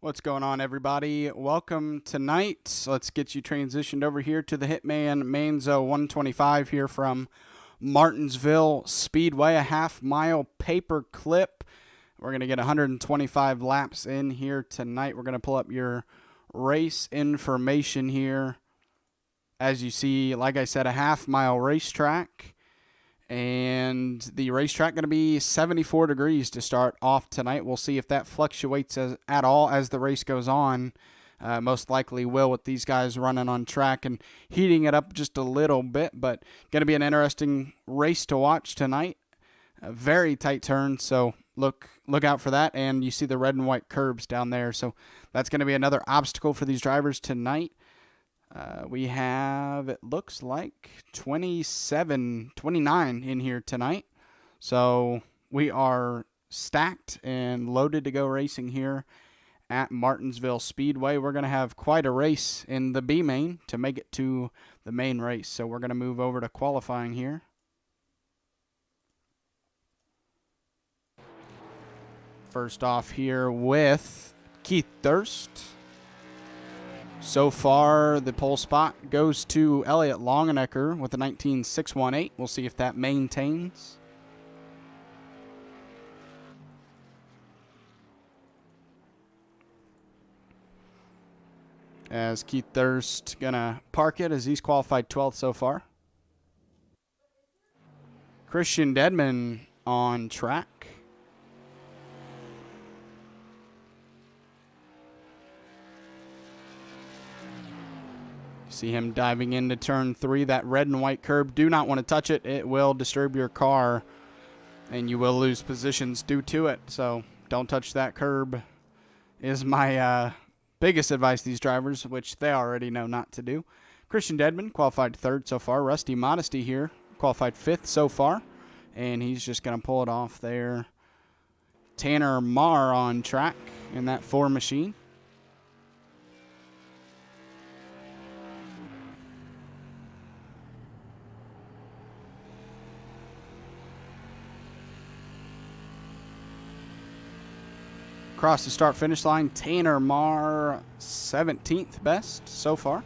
What's going on, everybody? Welcome tonight. Let's get you transitioned over here to the Hitman Manzo 125 here from Martinsville Speedway, a half-mile paper clip. We're going to get 125 laps in here tonight. We're going to pull up your race information here. As you see, like I said, a half-mile racetrack. And the racetrack going to be 74 degrees to start off tonight. We'll see if that fluctuates at all as the race goes on. Most likely will, with these guys running on track and heating it up just a little bit. But going to be an interesting race to watch tonight. A very tight turn, so look out for that. And you see the red and white curbs down there. So that's going to be another obstacle for these drivers tonight. We have, it looks like, 29 in here tonight. So we are stacked and loaded to go racing here at Martinsville Speedway. We're going to have quite a race in the B main to make it to the main race. So we're going to move over to qualifying here. First off here with Keith Durst. So far, the pole spot goes to Elliott Longenecker with a 19.618. We'll see if that maintains. As Keith Durst going to park it as he's qualified 12th so far. Christian Dedman on track. See him diving into turn 3. That red and white curb, do not want to touch it. It will disturb your car, and you will lose positions due to it. So don't touch that curb is my biggest advice to these drivers, which they already know not to do. Christian Dedman qualified 3rd so far. Rusty Modesty here qualified 5th so far, and he's just going to pull it off there. Tanner Marr on track in that 4 machine. Across the start-finish line, Tanner Marr, 17th best so far.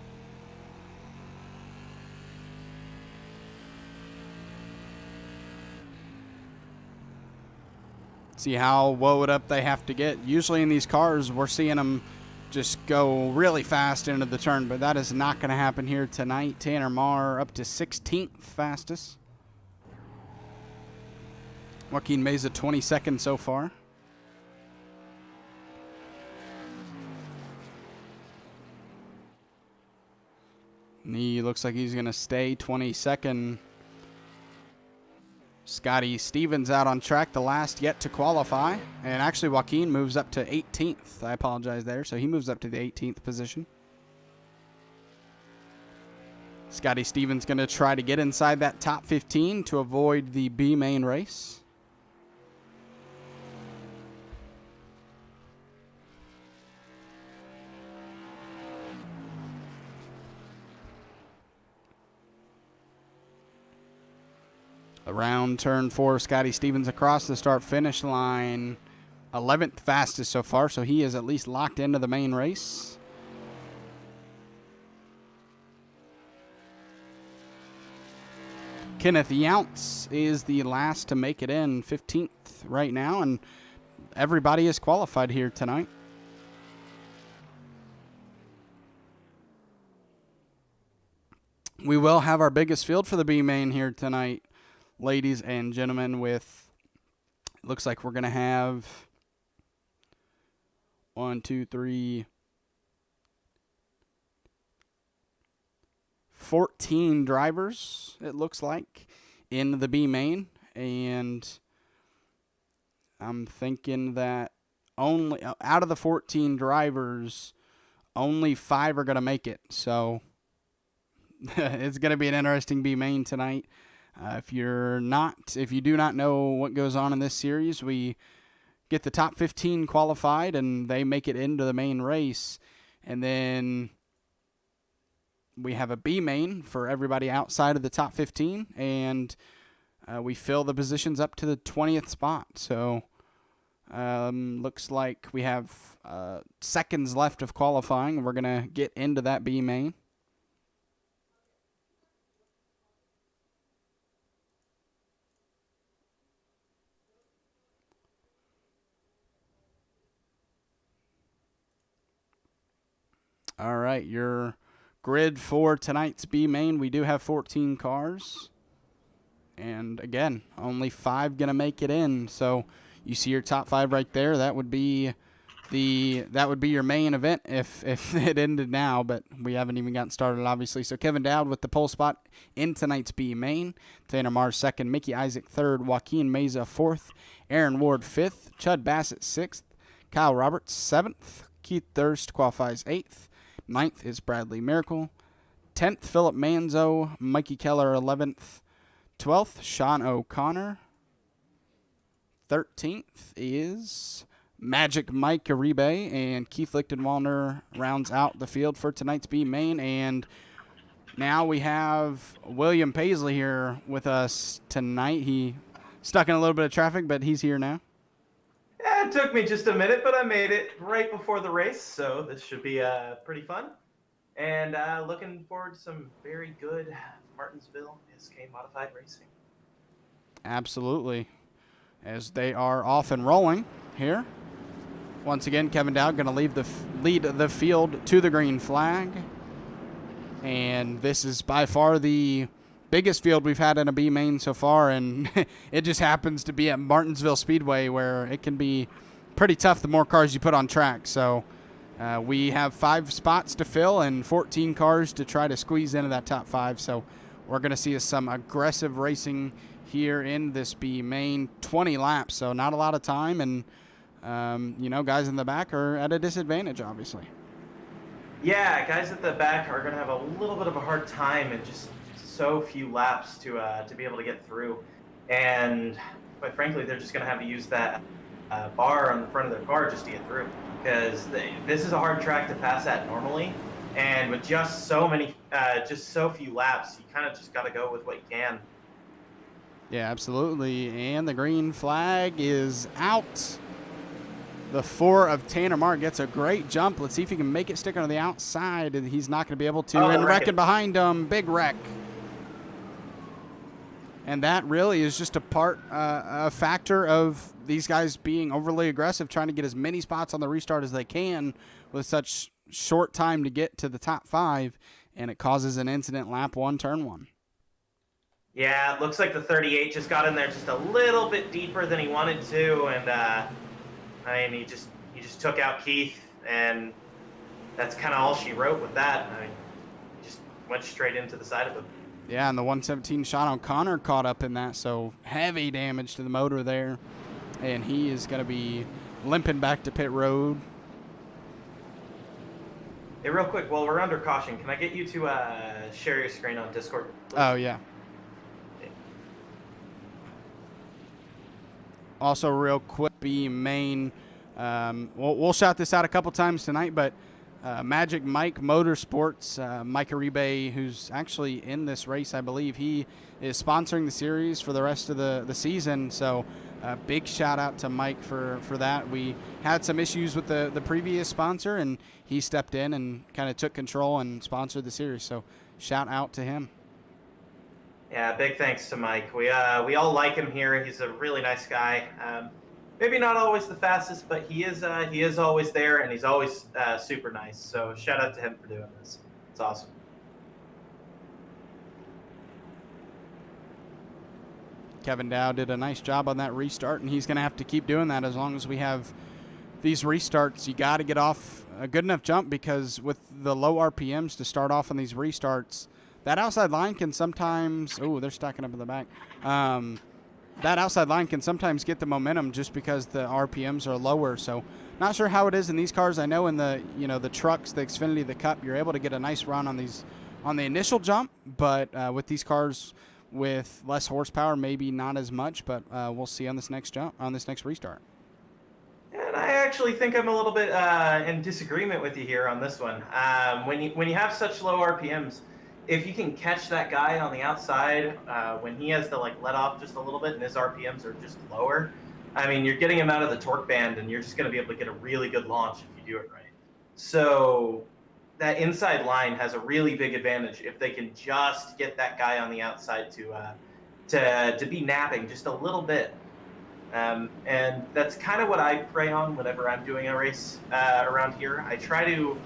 See how woed up they have to get. Usually in these cars, we're seeing them just go really fast into the turn, but that is not going to happen here tonight. Tanner Marr up to 16th fastest. Joaquin Meza, 22nd so far. He looks like he's going to stay 22nd. Scotty Stevens out on track, the last yet to qualify. And actually, Joaquin moves up to 18th. I apologize there. So he moves up to the 18th position. Scotty Stevens going to try to get inside that top 15 to avoid the B main race. Around turn 4, Scotty Stevens across the start-finish line. 11th fastest so far, so he is at least locked into the main race. Kenneth Younts is the last to make it in, 15th right now, and everybody is qualified here tonight. We will have our biggest field for the B main here tonight, ladies and gentlemen, with, it looks like we're going to have 14 drivers, it looks like, in the B main. And I'm thinking that only out of the 14 drivers, only 5 are going to make it. So it's going to be an interesting B main tonight. If you do not know what goes on in this series, we get the top 15 qualified and they make it into the main race. And then we have a B main for everybody outside of the top 15, and we fill the positions up to the 20th spot. So Looks like we have seconds left of qualifying. We're going to get into that B main. All right, your grid for tonight's B main. We do have 14 cars. And again, only 5 going to make it in. So you see your top 5 right there. That would be your main event if it ended now, but we haven't even gotten started, obviously. So Kevin Dowd with the pole spot in tonight's B main. Tanner Mars second, Mickey Isaac third, Joaquin Meza fourth, Aaron Ward fifth, Chud Bassett sixth, Kyle Roberts seventh, Keith Durst qualifies eighth, ninth is Bradley Miracle, 10th Philip Manzo, Mikey Keller 11th, 12th Sean O'Connor, 13th is Magic Mike Uribe, and Keith Lichtenwalner rounds out the field for tonight's B main. And now we have William Paisley here with us tonight. He stuck in a little bit of traffic, but he's here now. Yeah, it took me just a minute, but I made it right before the race, so this should be pretty fun. And looking forward to some very good Martinsville SK modified racing. Absolutely. As they are off and rolling here. Once again, Kevin Dowd going to lead the field to the green flag. And this is by far the biggest field we've had in a B main so far, and it just happens to be at Martinsville Speedway, where it can be pretty tough the more cars you put on track. So we have 5 spots to fill and 14 cars to try to squeeze into that top 5. So we're going to see some aggressive racing here in this B main. 20 laps, so not a lot of time, and guys in the back are at a disadvantage, obviously. Yeah, guys at the back are going to have a little bit of a hard time in just so few laps to be able to get through. And quite frankly, they're just going to have to use that bar on the front of their car just to get through, because this is a hard track to pass at normally. And with just so few laps, you kind of just got to go with what you can. Yeah, absolutely. And the green flag is out. The 4 of Tanner Mark gets a great jump. Let's see if he can make it stick on the outside. And he's not going to be able to. Oh, and wrecking behind him. Big wreck. And that really is just a factor of these guys being overly aggressive, trying to get as many spots on the restart as they can with such short time to get to the top 5. And it causes an incident lap 1, turn 1. Yeah, it looks like the 38 just got in there just a little bit deeper than he wanted to, and he just took out Keith, and that's kind of all she wrote with that. He just went straight into the side of him. Yeah, and the 117 Sean O'Connor caught up in that, so heavy damage to the motor there, and he is going to be limping back to pit road. Hey, real quick, while we're under caution, can I get you to share your screen on Discord, please? Oh, yeah. Also, real quick, B main. We'll shout this out a couple times tonight, but Magic Mike Motorsports, Mike Uribe, who's actually in this race, I believe, he is sponsoring the series for the rest of the season. So big shout out to Mike for that. We had some issues with the previous sponsor, and he stepped in and kind of took control and sponsored the series. So shout out to him. Yeah, big thanks to Mike. We all like him here. He's a really nice guy. Maybe not always the fastest, but he is always there, and he's always super nice. So shout out to him for doing this. It's awesome. Kevin Dowd did a nice job on that restart, and he's going to have to keep doing that as long as we have these restarts. You got to get off a good enough jump, because with the low RPMs to start off on these restarts, that outside line can sometimes – oh, they're stacking up in the back. That outside line can sometimes get the momentum just because the RPMs are lower. So not sure how it is in these cars. I know in the the trucks, the Xfinity, the Cup, you're able to get a nice run on the initial jump, but with these cars with less horsepower, maybe not as much. But we'll see on this next restart. And I actually think I'm a little bit in disagreement with you here on this one. When you have such low RPMs, if you can catch that guy on the outside when he has to let off just a little bit and his RPMs are just lower, I mean, you're getting him out of the torque band, and you're just going to be able to get a really good launch if you do it right. So that inside line has a really big advantage if they can just get that guy on the outside to be napping just a little bit. And that's kind of what I prey on whenever I'm doing a race around here. I try to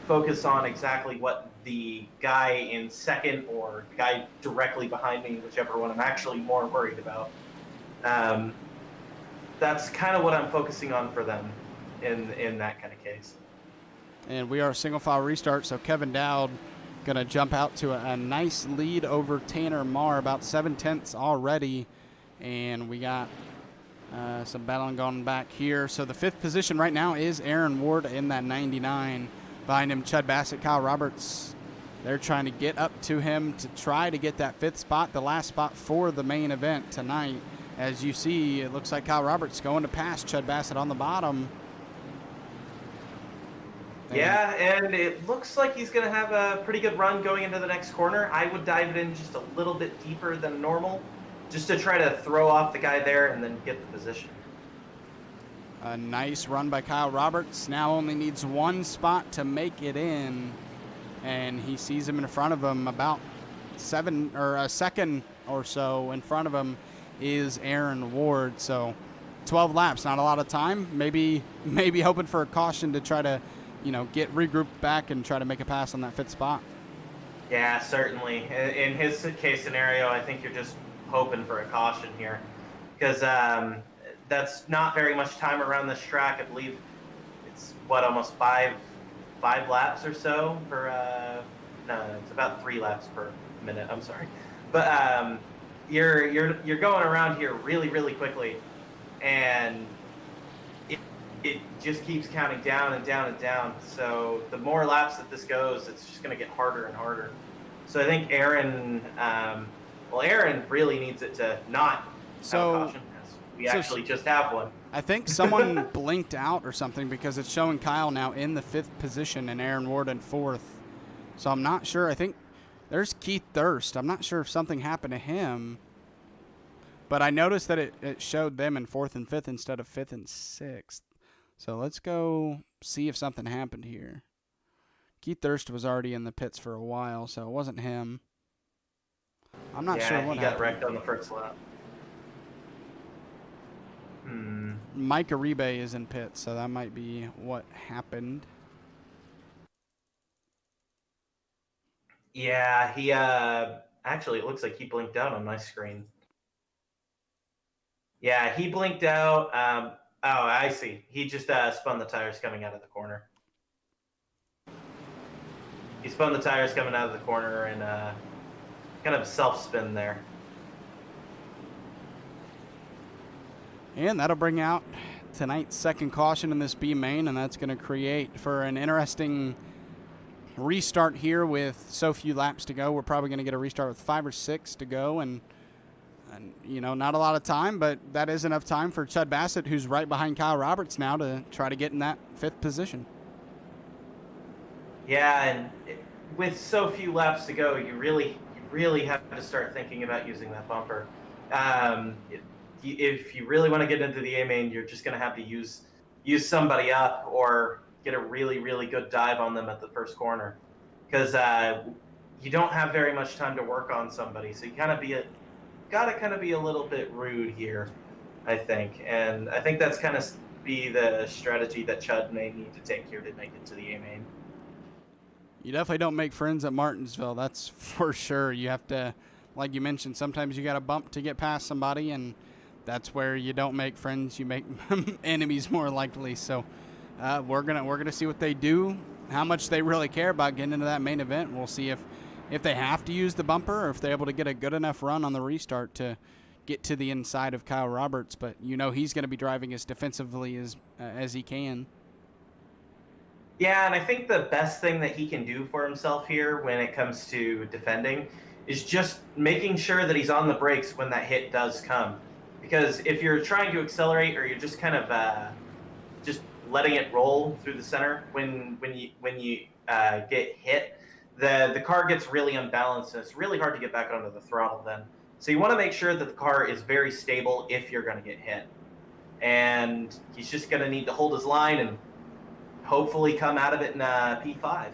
focus on exactly what the guy in second or the guy directly behind me, whichever one I'm actually more worried about. Um, that's kind of what I'm focusing on for them in that kind of case. And we are a single file restart, so Kevin Dowd going to jump out to a nice lead over Tanner Marr, about 7/10 already. And we got some battling going back here. So the 5th position right now is Aaron Ward in that 99. Behind him, Chud Bassett, Kyle Roberts. They're trying to get up to him to try to get that 5th spot, the last spot for the main event tonight. As you see, it looks like Kyle Roberts going to pass Chud Bassett on the bottom. Yeah, and it looks like he's going to have a pretty good run going into the next corner. I would dive it in just a little bit deeper than normal, just to try to throw off the guy there and then get the position. A nice run by Kyle Roberts. Now only needs one spot to make it in, and he sees him in front of him. About a second or so in front of him is Aaron Ward. So 12 laps, not a lot of time. Maybe hoping for a caution to try to, get regrouped back and try to make a pass on that 5th spot. Yeah, certainly. In his case scenario, I think you're just hoping for a caution here, because that's not very much time around this track. I believe it's almost five laps or so per. No, it's about 3 laps per minute. I'm sorry, but you're going around here really, really quickly, and it just keeps counting down and down and down. So the more laps that this goes, it's just going to get harder and harder. So I think Aaron really needs it to not have a caution. We actually just have one. I think someone blinked out or something, because it's showing Kyle now in the 5th position and Aaron Ward in 4th. So I'm not sure. I think there's Keith Thirst. I'm not sure if something happened to him. But I noticed that it showed them in 4th and 5th instead of 5th and 6th. So let's go see if something happened here. Keith Thirst was already in the pits for a while, so it wasn't him. I'm not sure what happened. Yeah, he got wrecked on the first lap. Mike Aribe is in pits, so that might be what happened. Yeah, he actually, it looks like he blinked out on my screen. Yeah, he blinked out. Oh, I see. He just spun the tires coming out of the corner. He spun the tires coming out of the corner and kind of self-spin there. And that'll bring out tonight's 2nd caution in this B main, and that's going to create for an interesting restart here with so few laps to go. We're probably going to get a restart with 5 or 6 to go, and not a lot of time, but that is enough time for Chud Bassett, who's right behind Kyle Roberts now, to try to get in that 5th position. Yeah, and with so few laps to go, you really have to start thinking about using that bumper. If you really want to get into the A main, you're just going to have to use somebody up or get a really, really good dive on them at the first corner, because you don't have very much time to work on somebody. So you gotta kind of be a little bit rude here, I think, and I think that's kind of be the strategy that Chud may need to take here to make it to the A main. You definitely don't make friends at Martinsville, that's for sure. You have to, like you mentioned, sometimes you got to bump to get past somebody, and that's where you don't make friends. You make enemies more likely. So we're gonna see what they do, how much they really care about getting into that main event. We'll see if they have to use the bumper, or if they're able to get a good enough run on the restart to get to the inside of Kyle Roberts. But he's going to be driving as defensively as he can. Yeah, and I think the best thing that he can do for himself here when it comes to defending is just making sure that he's on the brakes when that hit does come. Because if you're trying to accelerate, or you're just kind of just letting it roll through the center when you get hit, the car gets really unbalanced, and it's really hard to get back onto the throttle then. So you want to make sure that the car is very stable if you're going to get hit. and he's just going to need to hold his line and hopefully come out of it in P5.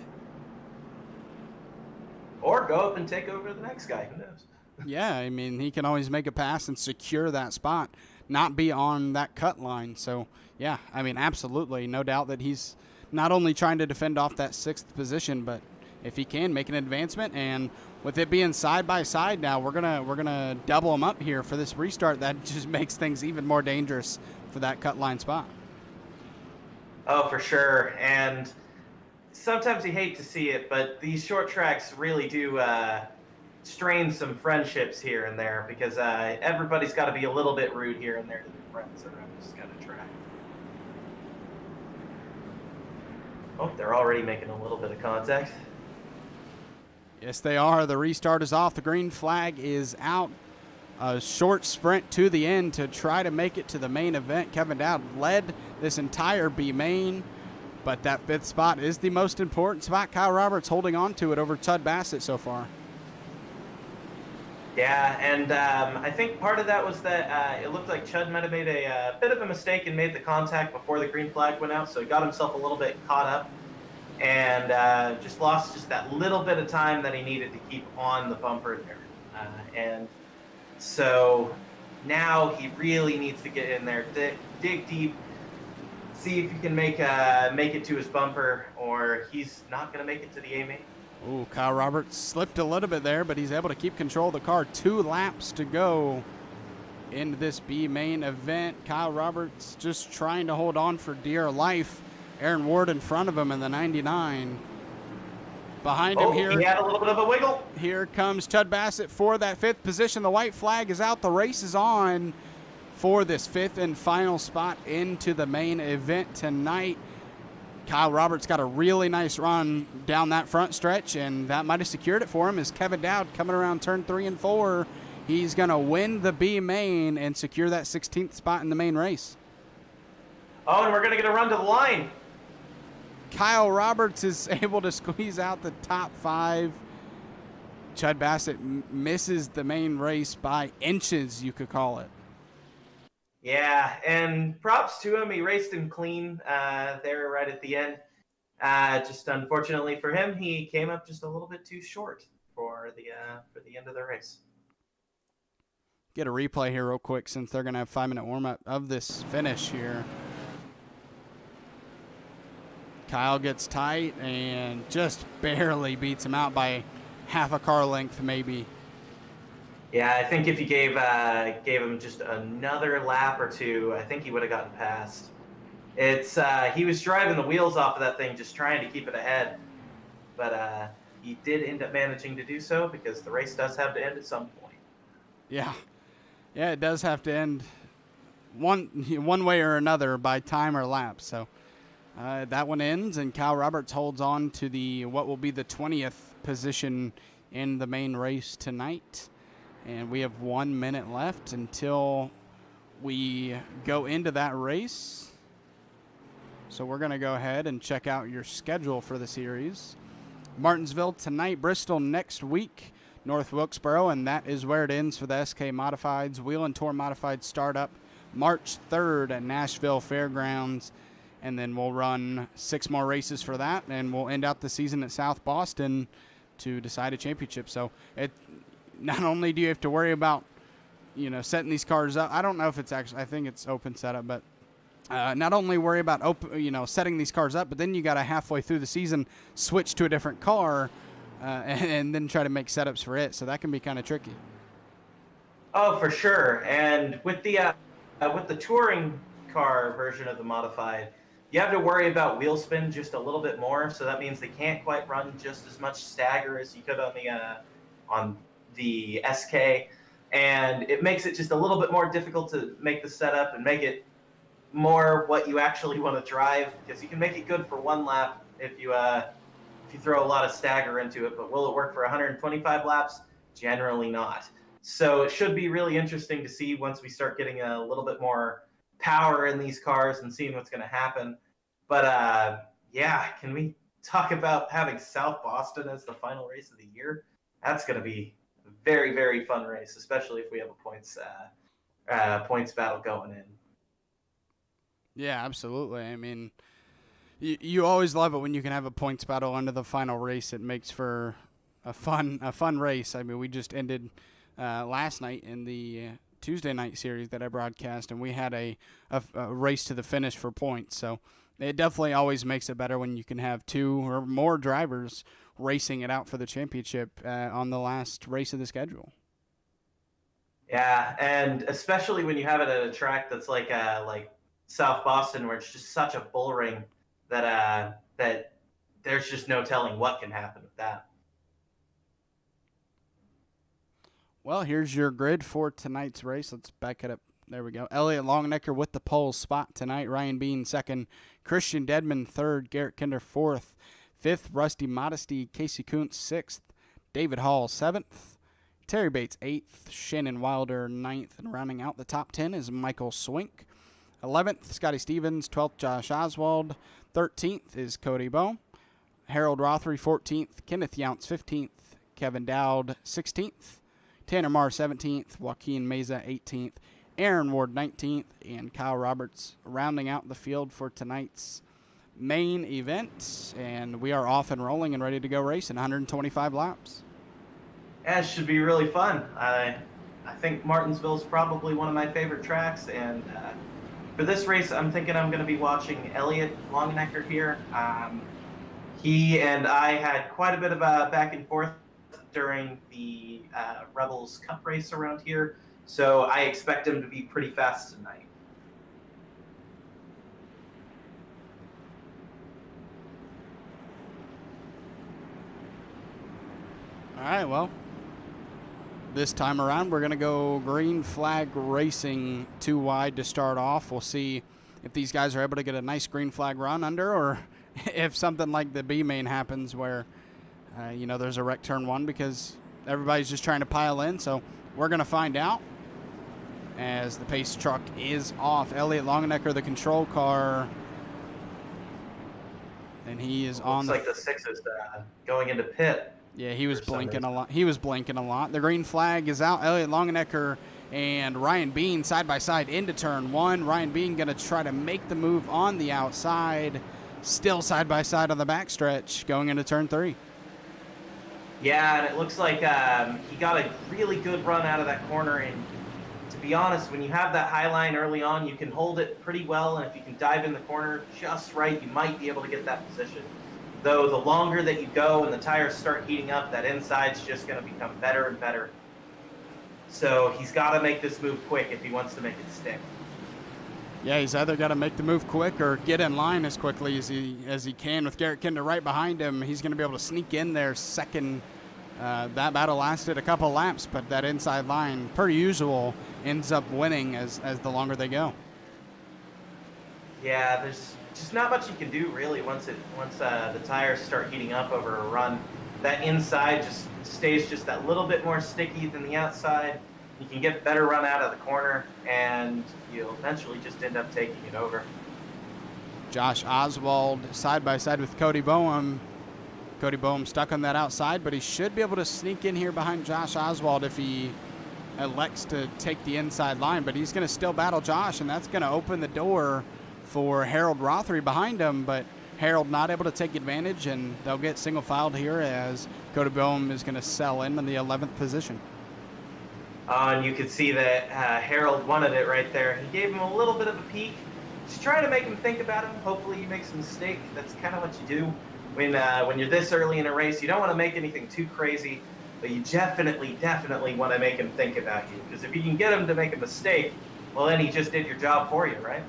Or go up and take over the next guy. Who knows? Yeah, I mean, he can always make a pass and secure that spot, not be on that cut line. So, yeah, I mean, absolutely. No doubt that he's not only trying to defend off that 6th position, but if he can make an advancement, and with it being side by side now, we're gonna double him up here for this restart. That just makes things even more dangerous for that cut line spot. Oh, for sure. And sometimes you hate to see it, but these short tracks really do strain some friendships here and there, because everybody's got to be a little bit rude here and there to their friends around this kind of track. Oh, they're already making a little bit of contact. Yes, they are. The restart is off. The green flag is out. A short sprint to the end to try to make it to the main event. Kevin Dowd led this entire B main, but that 5th spot is the most important spot. Kyle Roberts holding on to it over Chud Bassett so far. Yeah, and I think part of that was that it looked like Chud might have made a bit of a mistake and made the contact before the green flag went out, so he got himself a little bit caught up and just lost just that little bit of time that he needed to keep on the bumper there. And so now he really needs to get in there, dig deep, see if he can make it to his bumper, or he's not going to make it to the A main. Ooh, Kyle Roberts slipped a little bit there, but he's able to keep control of the car. 2 laps to go into this B main event. Kyle Roberts just trying to hold on for dear life. Aaron Ward in front of him in the 99. Behind him here. He had a little bit of a wiggle. Here comes Chud Bassett for that 5th position. The white flag is out. The race is on for this 5th and final spot into the main event tonight. Kyle Roberts got a really nice run down that front stretch, and that might have secured it for him as Kevin Dowd coming around turn 3 and 4. He's going to win the B main and secure that 16th spot in the main race. Oh, and we're going to get a run to the line. Kyle Roberts is able to squeeze out the top 5. Chud Bassett misses the main race by inches, you could call it. Yeah, and props to him. He raced him clean there right at the end. Just unfortunately for him, he came up just a little bit too short for the end of the race. Get a replay here real quick since they're going to have 5-minute warm-up of this finish here. Kyle gets tight and just barely beats him out by half a car length maybe. Yeah, I think if you gave him just another lap or two, I think he would have gotten past. It's he was driving the wheels off of that thing, just trying to keep it ahead, but he did end up managing to do so because the race does have to end at some point. Yeah, it does have to end one way or another by time or lap. So that one ends, and Kyle Roberts holds on to what will be the 20th position in the main race tonight. And we have 1 minute left until we go into that race. So we're going to go ahead and check out your schedule for the series. Martinsville tonight, Bristol next week, North Wilkesboro, and that is where it ends for the SK Modifieds. Wheel and Tour Modifieds start up March 3rd at Nashville Fairgrounds, and then we'll run 6 more races for that, and we'll end out the season at South Boston to decide a championship. So not only do you have to worry about, setting these cars up. I don't know if it's actually, I think it's open setup, but not only worry about setting these cars up, but then you got to halfway through the season switch to a different car and then try to make setups for it. So that can be kind of tricky. Oh, for sure. And with the touring car version of the modified, you have to worry about wheel spin just a little bit more. So that means they can't quite run just as much stagger as you could on the SK, and it makes it just a little bit more difficult to make the setup and make it more what you actually want to drive, because you can make it good for 1 lap if you throw a lot of stagger into it, but will it work for 125 laps? Generally not. So it should be really interesting to see once we start getting a little bit more power in these cars and seeing what's going to happen. But yeah, can we talk about having South Boston as the final race of the year? That's going to be a very, very fun race, especially if we have a points battle going in. Yeah, absolutely. I mean, you always love it when you can have a points battle under the final race. It makes for a fun race. I mean, we just ended last night in the Tuesday night series that I broadcast, and we had a race to the finish for points. So it definitely always makes it better when you can have two or more drivers racing it out for the championship on the last race of the schedule. Yeah, and especially when you have it at a track that's like South Boston, where it's just such a bull ring that there's just no telling what can happen with that. Well, here's your grid for tonight's race. Let's back it up. There we go. Elliott Longenecker with the pole spot tonight. Ryan Bean second. Christian Dedman third. Garrett Kinder fourth. Fifth, Rusty Modesty. Casey Kuntz sixth. David Hall seventh. Terry Bates eighth. Shannon Wilder ninth. And rounding out the top 10 is Michael Swink. 11th, Scotty Stevens. 12th, Josh Oswald. 13th is Cody Bowe. Harold Rothery 14th. Kenneth Younts 15th. Kevin Dowd 16th. Tanner Marr 17th, Joaquin Meza 18th, Aaron Ward 19th, and Kyle Roberts rounding out the field for tonight's main event. And we are off and rolling and ready to go racing 125 laps. Yeah, it should be really fun. I think Martinsville is probably one of my favorite tracks, and for this race, I'm thinking I'm going to be watching Elliott Longenecker here. He and I had quite a bit of a back and forth during the Rebels Cup race around here, so I expect him to be pretty fast tonight. All right, well, this time around we're going to go green flag racing 2 wide to start off. We'll see if these guys are able to get a nice green flag run under, or if something like the B main happens where there's a wreck turn 1 because everybody's just trying to pile in. So we're going to find out as the pace truck is off. Elliott Longenecker, the control car, and he is on. Looks like the 6 is going into pit. Yeah, he was blinking a lot. The green flag is out. Elliott Longenecker and Ryan Bean side by side into turn 1. Ryan Bean going to try to make the move on the outside. Still side by side on the backstretch going into turn 3. Yeah, and it looks like he got a really good run out of that corner. And to be honest, when you have that high line early on, you can hold it pretty well. And if you can dive in the corner just right, you might be able to get that position. Though the longer that you go and the tires start heating up, that inside's just going to become better and better. So he's got to make this move quick if he wants to make it stick. Yeah, he's either got to make the move quick or get in line as quickly as he can. With Garrett Kinder right behind him, he's going to be able to sneak in there second. That battle lasted a couple laps, but that inside line, per usual, ends up winning as the longer they go. Yeah, there's just not much you can do really once the tires start heating up over a run. That inside just stays just that little bit more sticky than the outside. You can get better run out of the corner, and you'll eventually just end up taking it over. Josh Oswald side by side with Cody Boehm. Cody Boehm stuck on that outside, but he should be able to sneak in here behind Josh Oswald if he elects to take the inside line. But he's going to still battle Josh, and that's going to open the door for Harold Rothery behind him. But Harold not able to take advantage, and they'll get single filed here as Cody Boehm is going to sell in the 11th position. And you could see that Harold wanted it right there. He gave him a little bit of a peek. Just trying to make him think about him. Hopefully he makes a mistake. That's kind of what you do when you're this early in a race. You don't want to make anything too crazy, but you definitely want to make him think about you. Because if you can get him to make a mistake, well, then he just did your job for you, right?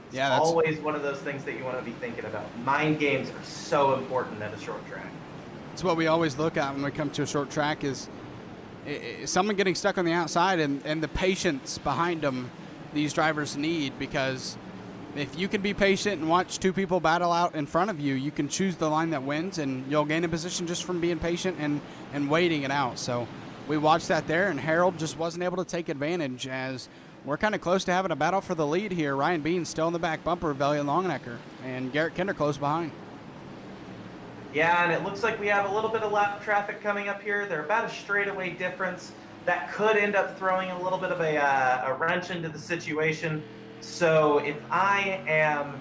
It's yeah, that's always one of those things that you want to be thinking about. Mind games are so important at a short track. It's what we always look at when we come to a short track is someone getting stuck on the outside and the patience behind them these drivers need, because if you can be patient and watch two people battle out in front of you, you can choose the line that wins, and you'll gain a position just from being patient and waiting it out. So we watched that there, and Harold just wasn't able to take advantage as we're kind of close to having a battle for the lead here. Ryan Bean still in the back bumper of Elliott Longenecker, and Garrett Kinder close behind. Yeah, and it looks like we have a little bit of lap traffic coming up here. They're about a straightaway difference. That could end up throwing a little bit of a wrench into the situation. So if I am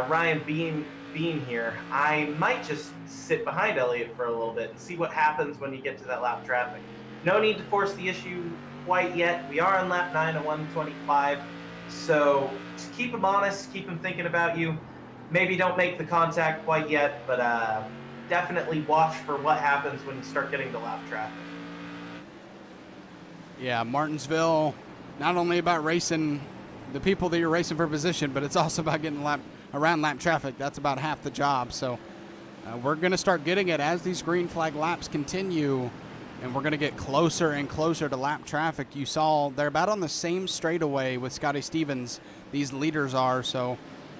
Ryan Bean here, I might just sit behind Elliott for a little bit and see what happens when you get to that lap traffic. No need to force the issue quite yet. We are on lap 9 at 125, so just keep him honest, keep him thinking about you. Maybe don't make the contact quite yet, but definitely watch for what happens when you start getting to lap traffic. Yeah, Martinsville, not only about racing the people that you're racing for position, but it's also about getting around lap traffic. That's about half the job. So we're going to start getting it as these green flag laps continue, and we're going to get closer and closer to lap traffic. You saw they're about on the same straightaway with Scotty Stevens, these leaders are. So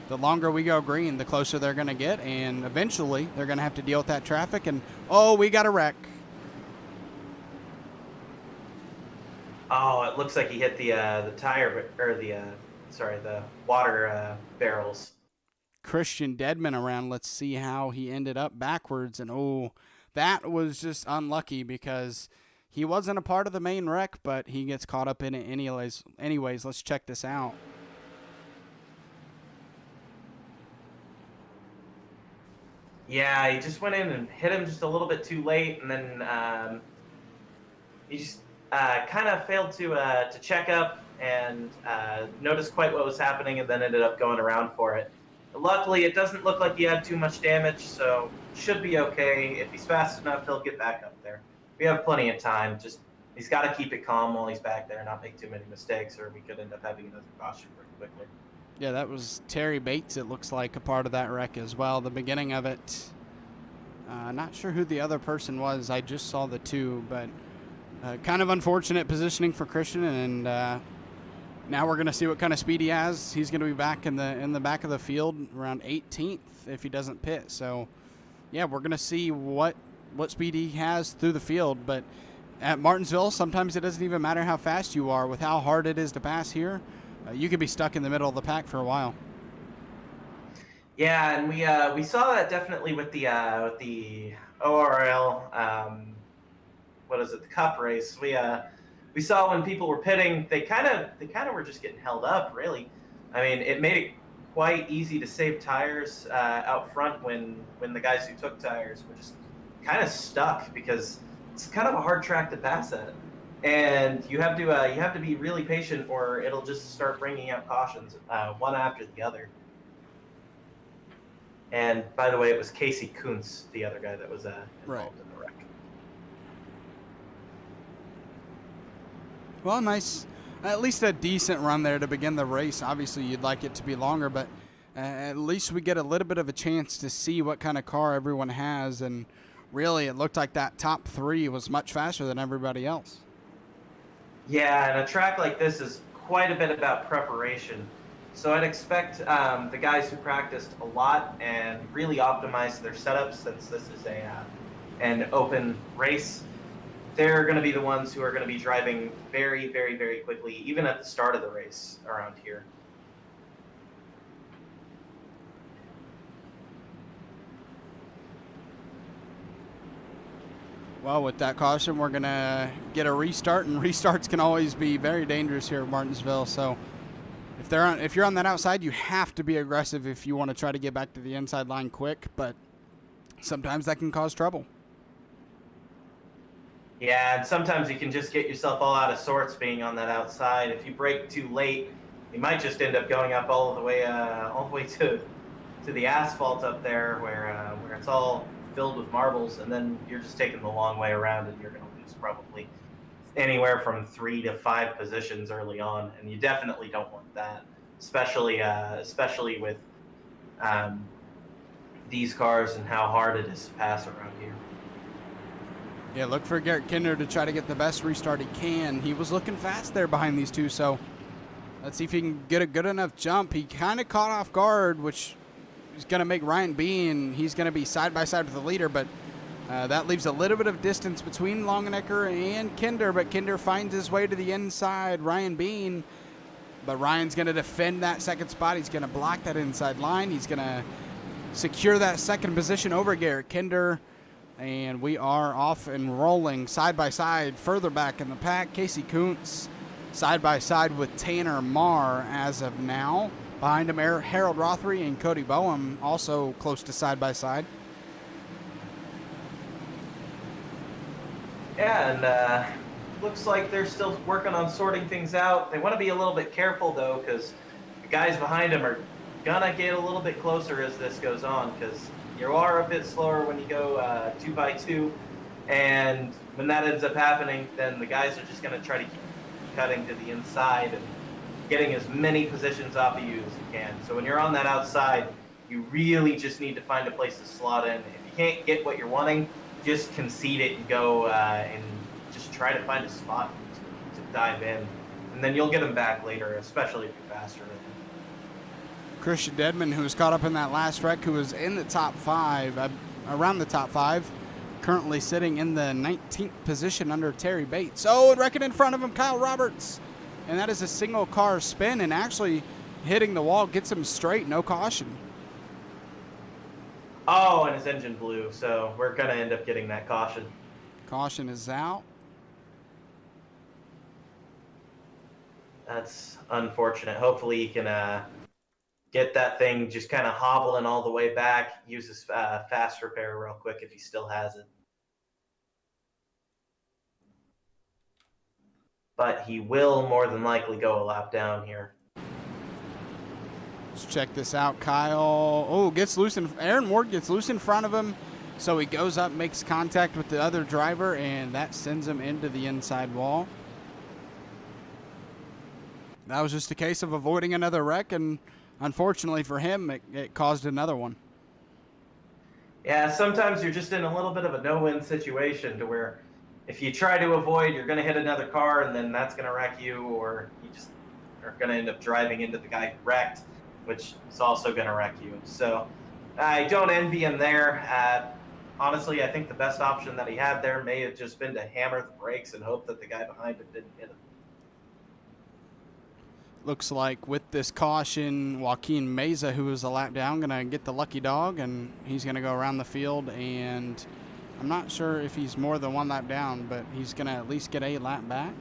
the longer we go green, the closer they're going to get, and eventually they're going to have to deal with that traffic. And, oh, we got a wreck. Oh, it looks like he hit the tire, or the water barrels. Christian Deadman around. Let's see how he ended up backwards. And, oh, that was just unlucky because he wasn't a part of the main wreck, but he gets caught up in it anyways. Let's check this out. Yeah, he just went in and hit him just a little bit too late, and then he just kind of failed to check up and notice quite what was happening, and then ended up going around for it. But luckily, it doesn't look like he had too much damage, so should be okay. If he's fast enough, he'll get back up there. We have plenty of time. Just he's got to keep it calm while he's back there, and not make too many mistakes, or we could end up having another caution pretty quickly. Yeah, that was Terry Bates, it looks like, a part of that wreck as well, the beginning of it. Not sure who the other person was. I just saw the two, but kind of unfortunate positioning for Christian, and now we're going to see what kind of speed he has. He's going to be back in the back of the field around 18th if he doesn't pit. So, yeah, we're going to see what speed he has through the field. But at Martinsville, sometimes it doesn't even matter how fast you are. With how hard it is to pass here, you could be stuck in the middle of the pack for a while. Yeah, and we saw that definitely with the ORL. What is it? The Cup race. We saw when people were pitting, they kind of were just getting held up. Really, I mean, it made it quite easy to save tires out front when the guys who took tires were just kind of stuck because it's kind of a hard track to pass at. And you have to be really patient, or it'll just start bringing out cautions one after the other. And by the way, it was Casey Kuntz, the other guy that was involved in the wreck. Well, nice, at least a decent run there to begin the race. Obviously, you'd like it to be longer, but at least we get a little bit of a chance to see what kind of car everyone has. And really, it looked like that top three was much faster than everybody else. Yeah, and a track like this is quite a bit about preparation. So I'd expect the guys who practiced a lot and really optimized their setups, since this is an open race, they're going to be the ones who are going to be driving very, very, very quickly, even at the start of the race around here. Well, with that caution, we're going to get a restart, and restarts can always be very dangerous here at Martinsville. So if you're on that outside, you have to be aggressive if you want to try to get back to the inside line quick, but sometimes that can cause trouble. Yeah, and sometimes you can just get yourself all out of sorts being on that outside. If you brake too late, you might just end up going up all the way to the asphalt up there, where it's all filled with marbles, and then you're just taking the long way around, and you're going to lose probably anywhere from 3 to 5 positions early on, and you definitely don't want that, especially with these cars and how hard it is to pass around here. Yeah, look for Garrett Kinder to try to get the best restart he can. He was looking fast there behind these two, so let's see if he can get a good enough jump. He kind of caught off guard, which is going to make Ryan Bean, he's going to be side by side with the leader, but that leaves a little bit of distance between Longenecker and Kinder, but Kinder finds his way to the inside. Ryan Bean, but Ryan's going to defend that second spot. He's going to block that inside line. He's going to secure that second position over Garrett Kinder. And we are off and rolling side by side further back in the pack. Casey Kuntz side by side with Tanner Marr as of now. Behind him, Harold Rothery and Cody Boehm also close to side by side. Yeah, and looks like they're still working on sorting things out. They want to be a little bit careful, though, because the guys behind them are going to get a little bit closer as this goes on, because you are a bit slower when you go 2x2, and when that ends up happening, then the guys are just going to try to keep cutting to the inside and getting as many positions off of you as you can. So when you're on that outside, you really just need to find a place to slot in. If you can't get what you're wanting, just concede it and go and just try to find a spot to dive in. And then you'll get them back later, especially if you're faster. Christian Dedman, who was caught up in that last wreck, who was in the top 5, around the top 5, currently sitting in the 19th position under Terry Bates. Oh, and wrecking in front of him, Kyle Roberts. And that is a single car spin, and actually hitting the wall gets him straight, no caution. Oh, and his engine blew, so we're going to end up getting that caution. Caution is out. That's unfortunate. Hopefully he can get that thing just kind of hobbling all the way back, use his fast repair real quick if he still has it. But he will more than likely go a lap down here. Let's check this out. Kyle, oh, gets loose. Aaron Ward gets loose in front of him. So he goes up, makes contact with the other driver, and that sends him into the inside wall. That was just a case of avoiding another wreck, and unfortunately for him, it caused another one. Yeah, sometimes you're just in a little bit of a no-win situation to where if you try to avoid, you're going to hit another car, and then that's going to wreck you, or you just are going to end up driving into the guy who wrecked, which is also going to wreck you. So I don't envy him there. Honestly, I think the best option that he had there may have just been to hammer the brakes and hope that the guy behind him didn't hit him. Looks like with this caution, Joaquin Meza, who was a lap down, going to get the lucky dog, and he's going to go around the field, and I'm not sure if he's more than one lap down, but he's going to at least get a lap back.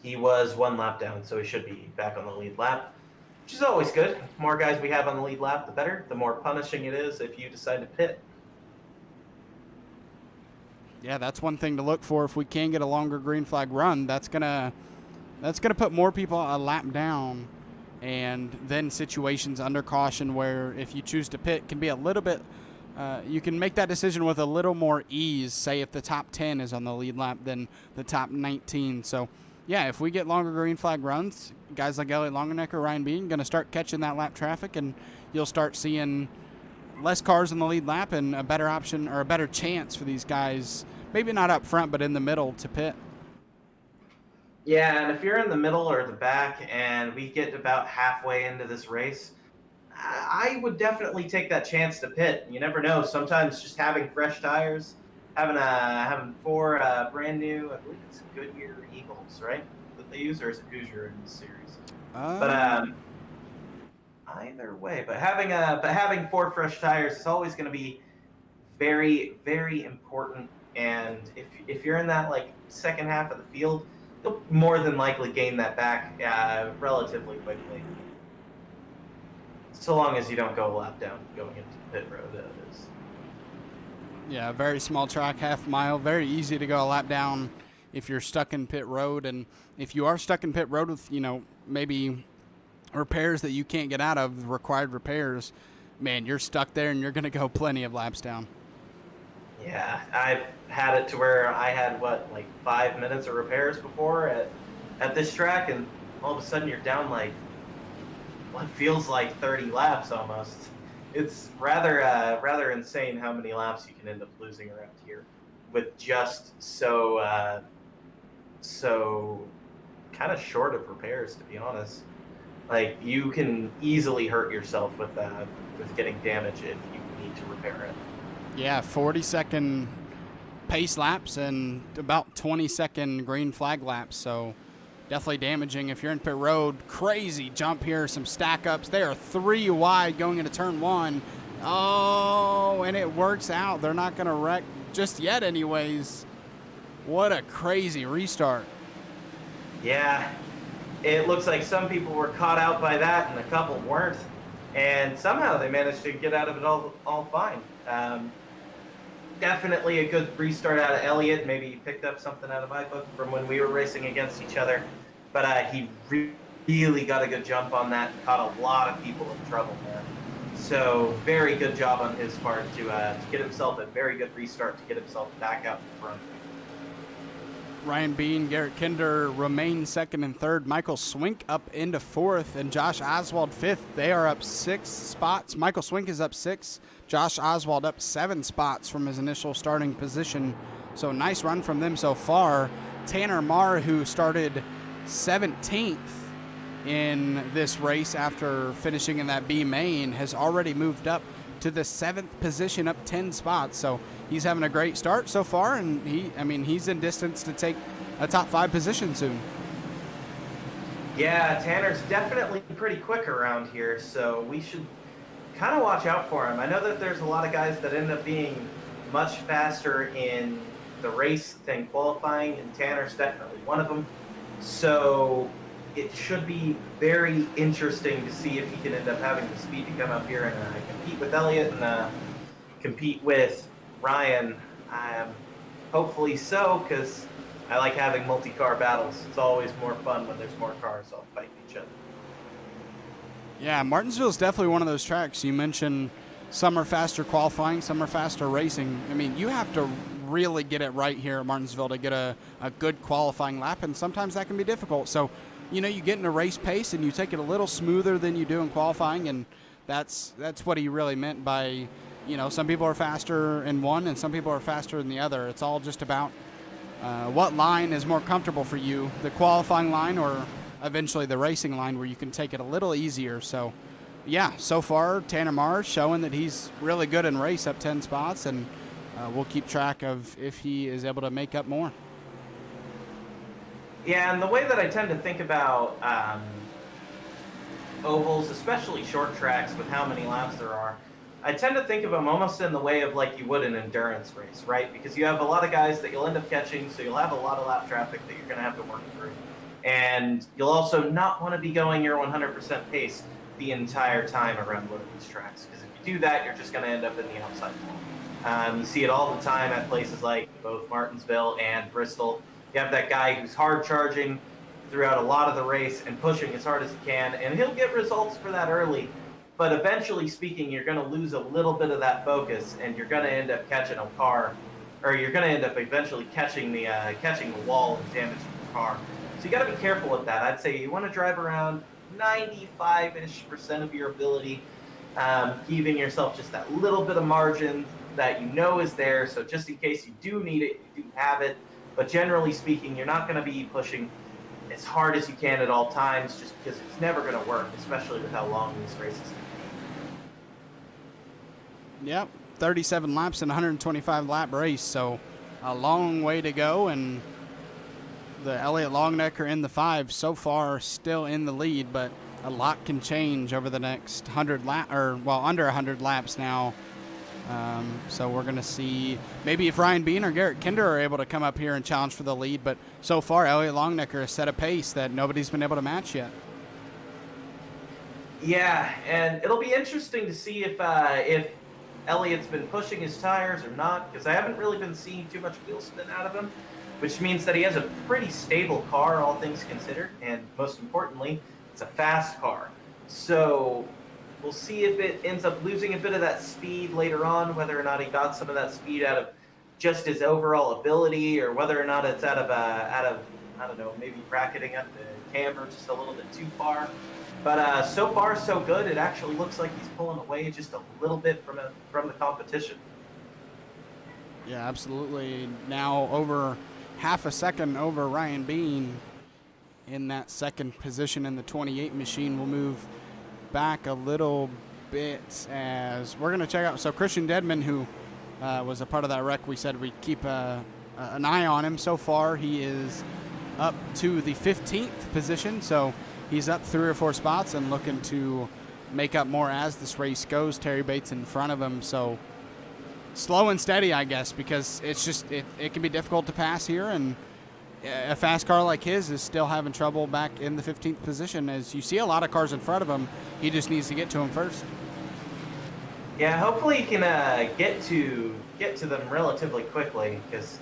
He was one lap down, so he should be back on the lead lap, which is always good. The more guys we have on the lead lap, the better. The more punishing it is if you decide to pit. Yeah, that's one thing to look for. If we can get a longer green flag run, that's gonna put more people a lap down, and then situations under caution where if you choose to pit can be a little bit, you can make that decision with a little more ease, say if the top 10 is on the lead lap than the top 19. So yeah, if we get longer green flag runs, guys like Elliot Longenecker, Ryan Bean, going to start catching that lap traffic, and you'll start seeing less cars in the lead lap and a better option or a better chance for these guys, maybe not up front, but in the middle to pit. Yeah, and if you're in the middle or the back and we get about halfway into this race, I would definitely take that chance to pit. You never know. Sometimes just having fresh tires, having 4 brand new, I believe it's Goodyear Eagles, right? That they use, or is it Hoosier in this series? But either way, but having 4 fresh tires is always going to be very, very important. And if you're in that like second half of the field, you'll more than likely gain that back relatively quickly. So long as you don't go a lap down going into pit road, that is. Yeah, very small track, half mile, very easy to go a lap down if you're stuck in pit road. And if you are stuck in pit road with, maybe repairs that you can't get out of, required repairs, man, you're stuck there and you're going to go plenty of laps down. Yeah, I've had it to where I had, 5 minutes of repairs before at this track, and all of a sudden you're down what feels like 30 laps almost. It's rather insane how many laps you can end up losing around here with just so kind of short of repairs, to be honest. Like, you can easily hurt yourself with getting damage if you need to repair it. Yeah, 40-second pace laps and about 20-second green flag laps, so definitely damaging if you're in pit road. Crazy jump here, some stack ups. They are 3 wide going into turn 1. Oh, and it works out. They're not going to wreck just yet anyways. What a crazy restart. Yeah, it looks like some people were caught out by that and a couple weren't. And somehow they managed to get out of it all fine. Definitely a good restart out of Elliott. Maybe he picked up something out of my book from when we were racing against each other. But he really got a good jump on that and caught a lot of people in trouble there. So very good job on his part to get himself a very good restart to get himself back out in front. Ryan Bean, Garrett Kinder remain second and third. Michael Swink up into fourth, and Josh Oswald fifth. They are up 6 spots. Michael Swink is up 6. Josh Oswald up 7 spots from his initial starting position. So nice run from them so far. Tanner Marr, who started 17th in this race after finishing in that B main, has already moved up to the 7th position, up 10 spots. So he's having a great start so far, and he's in distance to take a top 5 position soon. Yeah, Tanner's definitely pretty quick around here, so we should kind of watch out for him. I know that there's a lot of guys that end up being much faster in the race than qualifying, and Tanner's definitely one of them. So it should be very interesting to see if he can end up having the speed to come up here and compete with Elliott and compete with Ryan. Hopefully so, because I like having multi-car battles. It's always more fun when there's more cars all fighting each other. Yeah, Martinsville is definitely one of those tracks. You mentioned some are faster qualifying, some are faster racing. I mean, you have to really get it right here at Martinsville to get a good qualifying lap, and sometimes that can be difficult. So, you get in a race pace and you take it a little smoother than you do in qualifying, and that's what he really meant by, some people are faster in one and some people are faster in the other. It's all just about what line is more comfortable for you, the qualifying line or eventually the racing line where you can take it a little easier. So, yeah, so far Tanner Marr showing that he's really good in race, up 10 spots, and we'll keep track of if he is able to make up more. Yeah, and the way that I tend to think about ovals, especially short tracks with how many laps there are, I tend to think of them almost in the way of like you would an endurance race, right? Because you have a lot of guys that you'll end up catching, so you'll have a lot of lap traffic that you're going to have to work through. And you'll also not want to be going your 100% pace the entire time around one of these tracks, because if you do that, you're just going to end up in the outside wall. You see it all the time at places like both Martinsville and Bristol. You have that guy who's hard charging throughout a lot of the race and pushing as hard as he can, and he'll get results for that early. But eventually speaking, you're going to lose a little bit of that focus, and you're going to end up catching a car, or you're going to end up eventually catching the wall and damaging the car. So you got to be careful with that. I'd say you want to drive around 95-ish% of your ability, giving yourself just that little bit of margin that is there. So just in case you do need it, you do have it. But generally speaking, you're not going to be pushing as hard as you can at all times, just because it's never going to work, especially with how long these races can be. Yep, 37 laps in a 125-lap race, so a long way to go. And the Elliott Longnecker in the 5 so far still in the lead, but a lot can change over the next 100 under 100 laps now. So we're going to see maybe if Ryan Bean or Garrett Kinder are able to come up here and challenge for the lead. But so far, Elliott Longnecker has set a pace that nobody's been able to match yet. Yeah, and it'll be interesting to see if Elliott's been pushing his tires or not, because I haven't really been seeing too much wheel spin out of him, which means that he has a pretty stable car, all things considered, and most importantly, it's a fast car. So we'll see if it ends up losing a bit of that speed later on, whether or not he got some of that speed out of just his overall ability, or whether or not it's out of I don't know, maybe bracketing up the camber just a little bit too far. But so far, so good. It actually looks like he's pulling away just a little bit from the competition. Yeah, absolutely. Now over half a second over Ryan Bean in that second position in the 28 machine. We'll move back a little bit as we're going to check out. So Christian Dedman, who was a part of that wreck, we said we'd keep an eye on him. So far, he is up to the 15th position. So he's up 3 or 4 spots and looking to make up more as this race goes. Terry Bates in front of him. So slow and steady, I guess, because it's just it can be difficult to pass here, and a fast car like his is still having trouble back in the 15th position. As you see a lot of cars in front of him, he just needs to get to him first. Yeah, hopefully he can get to them relatively quickly, because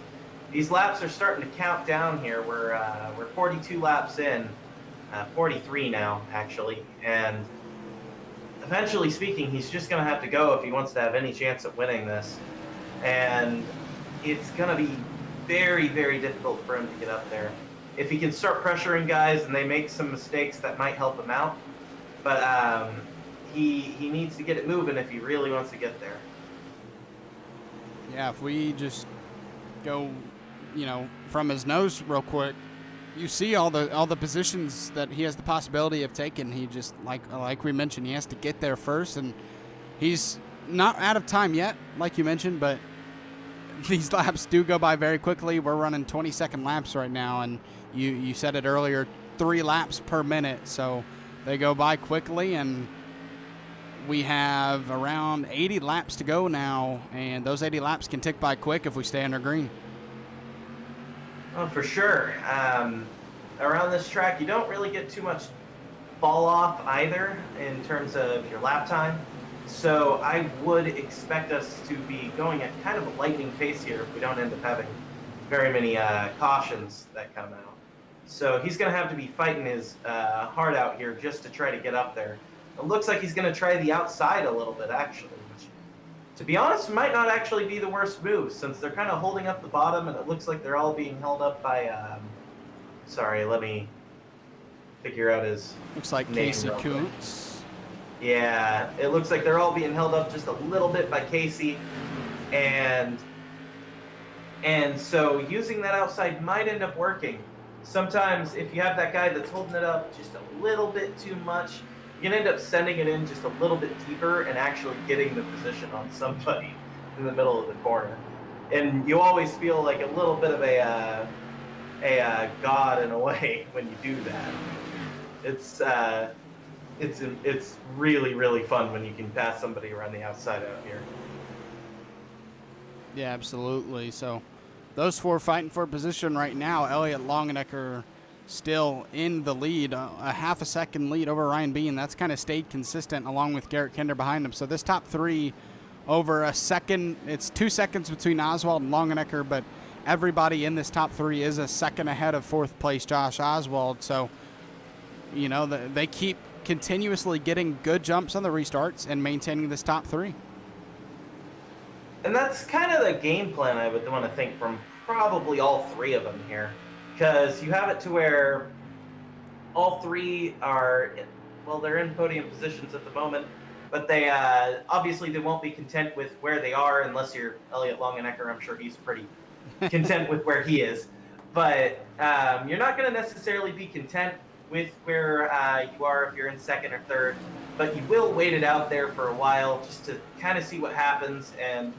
these laps are starting to count down here. We're 42 laps in, 43 now actually, and eventually speaking, he's just going to have to go if he wants to have any chance at winning this. And it's going to be very, very difficult for him to get up there. If he can start pressuring guys and they make some mistakes, that might help him out. But he needs to get it moving if he really wants to get there. Yeah, if we just go, from his nose real quick, you see all the positions that he has the possibility of taking. He just, like we mentioned, he has to get there first, and he's not out of time yet, like you mentioned, but these laps do go by very quickly. We're running 20-second laps right now, and you said it earlier, 3 laps per minute, so they go by quickly, and we have around 80 laps to go now, and those 80 laps can tick by quick if we stay under green. Oh, for sure. Around this track, you don't really get too much fall off either in terms of your lap time. So I would expect us to be going at kind of a lightning pace here if we don't end up having very many cautions that come out. So he's going to have to be fighting his heart out here just to try to get up there. It looks like he's going to try the outside a little bit, actually, which, to be honest, might not actually be the worst move, since they're kind of holding up the bottom, and it looks like they're all being held up by, sorry, let me figure out his Looks like name Casey real quick. Kuntz. Yeah, it looks like they're all being held up just a little bit by Casey, and so using that outside might end up working. Sometimes if you have that guy that's holding it up just a little bit too much, you can end up sending it in just a little bit deeper and actually getting the position on somebody in the middle of the corner. And you always feel like a little bit of a god in a way when you do that. It's really, really fun when you can pass somebody around the outside out here. Yeah, absolutely. So those 4 fighting for position right now. Elliott Longenecker still in the lead, a half a second lead over Ryan Bean. That's kind of stayed consistent along with Garrett Kinder behind him. So this top 3 over a second, it's 2 seconds between Oswald and Longenecker, but everybody in this top 3 is a second ahead of 4th place Josh Oswald. So, they keep continuously getting good jumps on the restarts and maintaining this top 3. And that's kind of the game plan I would want to think from probably all 3 of them here. Because you have it to where all 3 are, well, they're in podium positions at the moment, but they obviously they won't be content with where they are unless you're Elliott Longenecker. I'm sure he's pretty content with where he is. But you're not going to necessarily be content with where you are if you're in 2nd or 3rd, but you will wait it out there for a while just to kind of see what happens and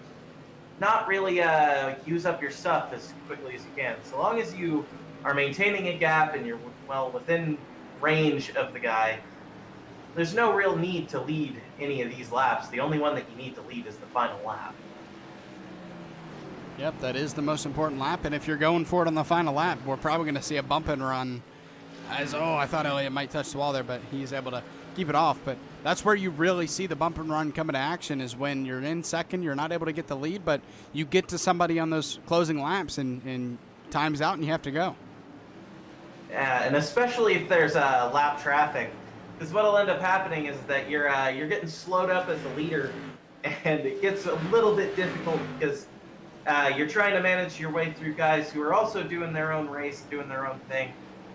not really use up your stuff as quickly as you can. So long as you are maintaining a gap and you're within range of the guy, there's no real need to lead any of these laps. The only one that you need to lead is the final lap. Yep, that is the most important lap, and if you're going for it on the final lap, we're probably going to see a bump and run. I thought Elliott might touch the wall there, but he's able to keep it off. But that's where you really see the bump and run come into action, is when you're in 2nd, you're not able to get the lead, but you get to somebody on those closing laps and time's out and you have to go. Yeah, and especially if there's lap traffic, because what'll end up happening is that you're getting slowed up as the leader, and it gets a little bit difficult because you're trying to manage your way through guys who are also doing their own race, doing their own thing,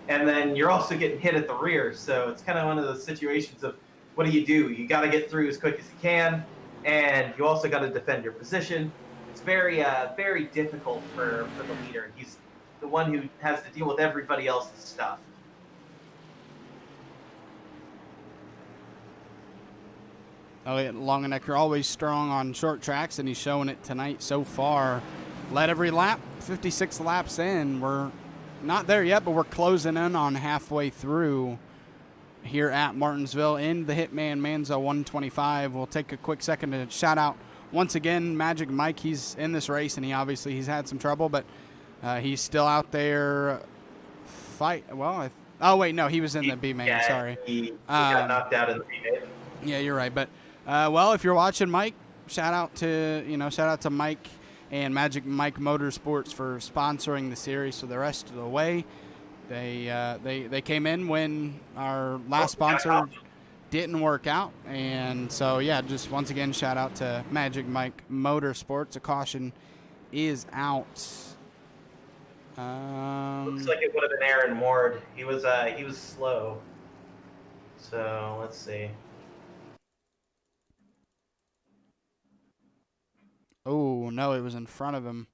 and then you're also getting hit at the rear. So it's kind of one of those situations of, what do? You got to get through as quick as you can, and you also got to defend your position. It's very, very difficult for the leader. He's the one who has to deal with everybody else's stuff. Elliott Longenecker always strong on short tracks, and he's showing it tonight so far. Led every lap, 56 laps in. We're not there yet, but we're closing in on halfway through here at Martinsville in the Hitman Manzo 125. We'll take a quick second to shout out once again Magic Mike. He's in this race, and he's had some trouble, but he's still out there fight. Well, oh wait, no, he was in the B main. Yeah, Sorry. he got knocked out in the B-main. Yeah, you're right. But well, if you're watching, Mike, shout out to Mike and Magic Mike Motorsports for sponsoring the series for the rest of the way. They came in when our last sponsor didn't work out, and so yeah, just once again shout out to Magic Mike Motorsports. A caution is out. Looks like it would have been Aaron Ward. He was slow. So let's see. Oh no, it was in front of him.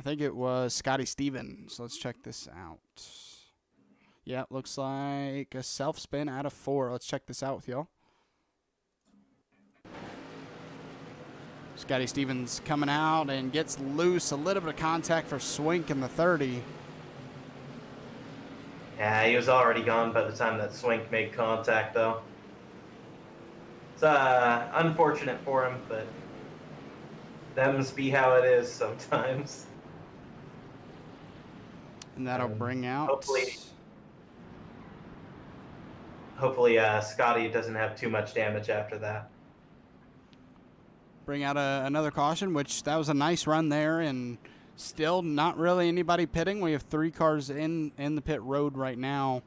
I think it was Scotty Stevens. Let's check this out. Yeah, it looks like a self spin out of 4. Let's check this out with y'all. Scotty Stevens coming out and gets loose. A little bit of contact for Swink in the 30. Yeah, he was already gone by the time that Swink made contact, though. It's unfortunate for him, but them's be how it is sometimes. And that'll bring out... Hopefully Scotty doesn't have too much damage after that. Bring out another caution, which that was a nice run there, and still not really anybody pitting. We have 3 cars in the pit road right now.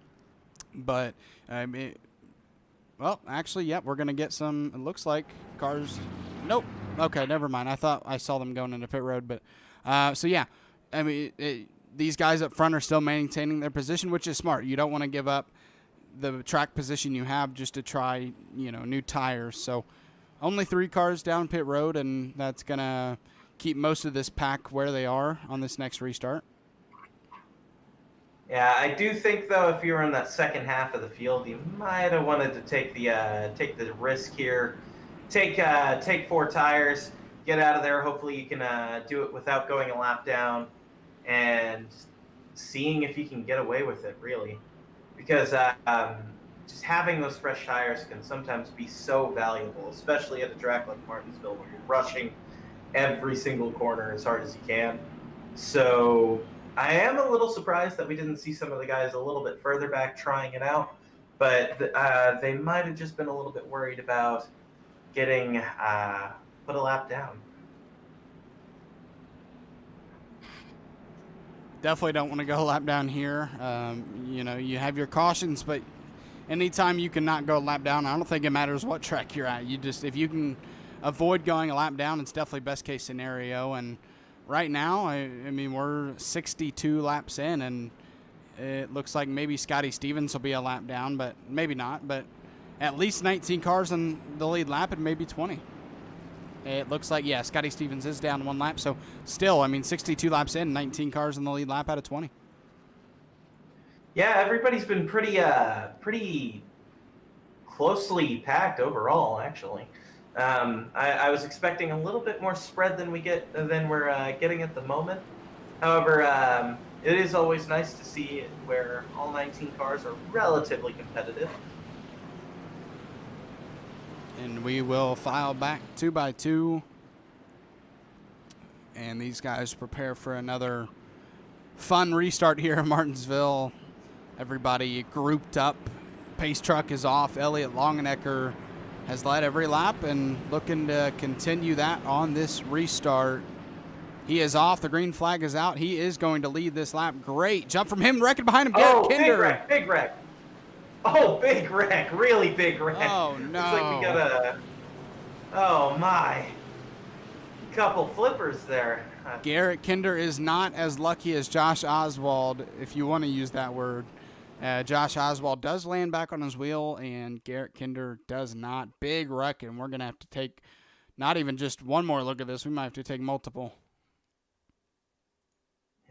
But, well, actually, yep, we're going to get some, it looks like, cars. Nope. Okay, never mind. I thought I saw them going into pit road. But, so, yeah, I mean, these guys up front are still maintaining their position, which is smart. You don't want to give up the track position you have just to try, new tires. So only 3 cars down pit road, and that's going to keep most of this pack where they are on this next restart. Yeah, I do think, though, if you were in that second half of the field, you might have wanted to take the risk here. Take 4 tires, get out of there. Hopefully you can do it without going a lap down and seeing if you can get away with it, really. Because just having those fresh tires can sometimes be so valuable, especially at a track like Martinsville where you're rushing every single corner as hard as you can. So I am a little surprised that we didn't see some of the guys a little bit further back trying it out, but they might have just been a little bit worried about getting put a lap down. Definitely don't want to go a lap down here. You have your cautions, but anytime you cannot go a lap down, I don't think it matters what track you're at. If you can avoid going a lap down, it's definitely best case scenario. And right now, I mean, we're 62 laps in, and it looks like maybe Scotty Stevens will be a lap down, but maybe not. But at least 19 cars in the lead lap, and maybe 20. It looks like, yeah, Scotty Stevens is down 1 lap. So still, I mean, 62 laps in, 19 cars in the lead lap out of 20. Yeah, everybody's been pretty closely packed overall, actually. I was expecting a little bit more spread than we're getting at the moment. However, it is always nice to see where all 19 cars are relatively competitive. And we will file back 2 by 2. And these guys prepare for another fun restart here in Martinsville. Everybody grouped up. Pace truck is off. Elliot Longenecker has led every lap and looking to continue that on this restart. He is off. The green flag is out. He is going to lead this lap. Great jump from him. Wrecking behind him. Garrett Kinder. Big wreck. Oh, big wreck. Really big wreck. Oh, no. Looks like we got oh, my. Couple flippers there. Garrett Kinder is not as lucky as Josh Oswald, if you want to use that word. Josh Oswald does land back on his wheel, and Garrett Kinder does not. Big wreck, and we're going to have to take not even just one more look at this. We might have to take multiple.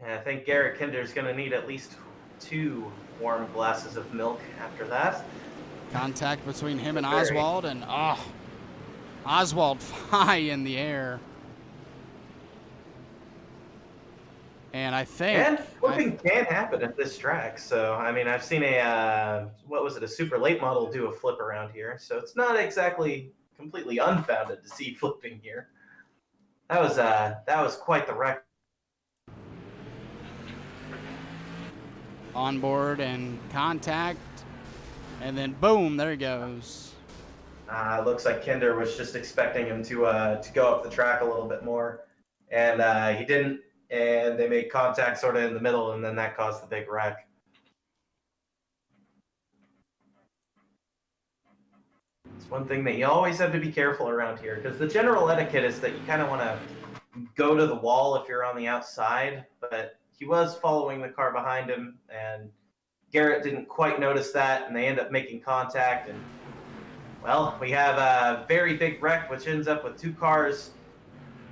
Yeah, I think Garrett Kinder is going to need at least 2 warm glasses of milk after that. Contact between him and Oswald, and Oswald high in the air. And I think... And flipping can happen at this track. So, I mean, I've seen a super late model do a flip around here. So it's not exactly completely unfounded to see flipping here. That was quite the wreck. onboard and contact, and then boom, there he goes. Looks like Kinder was just expecting him to go up the track a little bit more, and he didn't. And they made contact sort of in the middle, and then that caused the big wreck. It's one thing that you always have to be careful around here, because the general etiquette is that you kind of want to go to the wall if you're on the outside, but he was following the car behind him, and Garrett didn't quite notice that, and they end up making contact, and well, we have a very big wreck, which ends up with two cars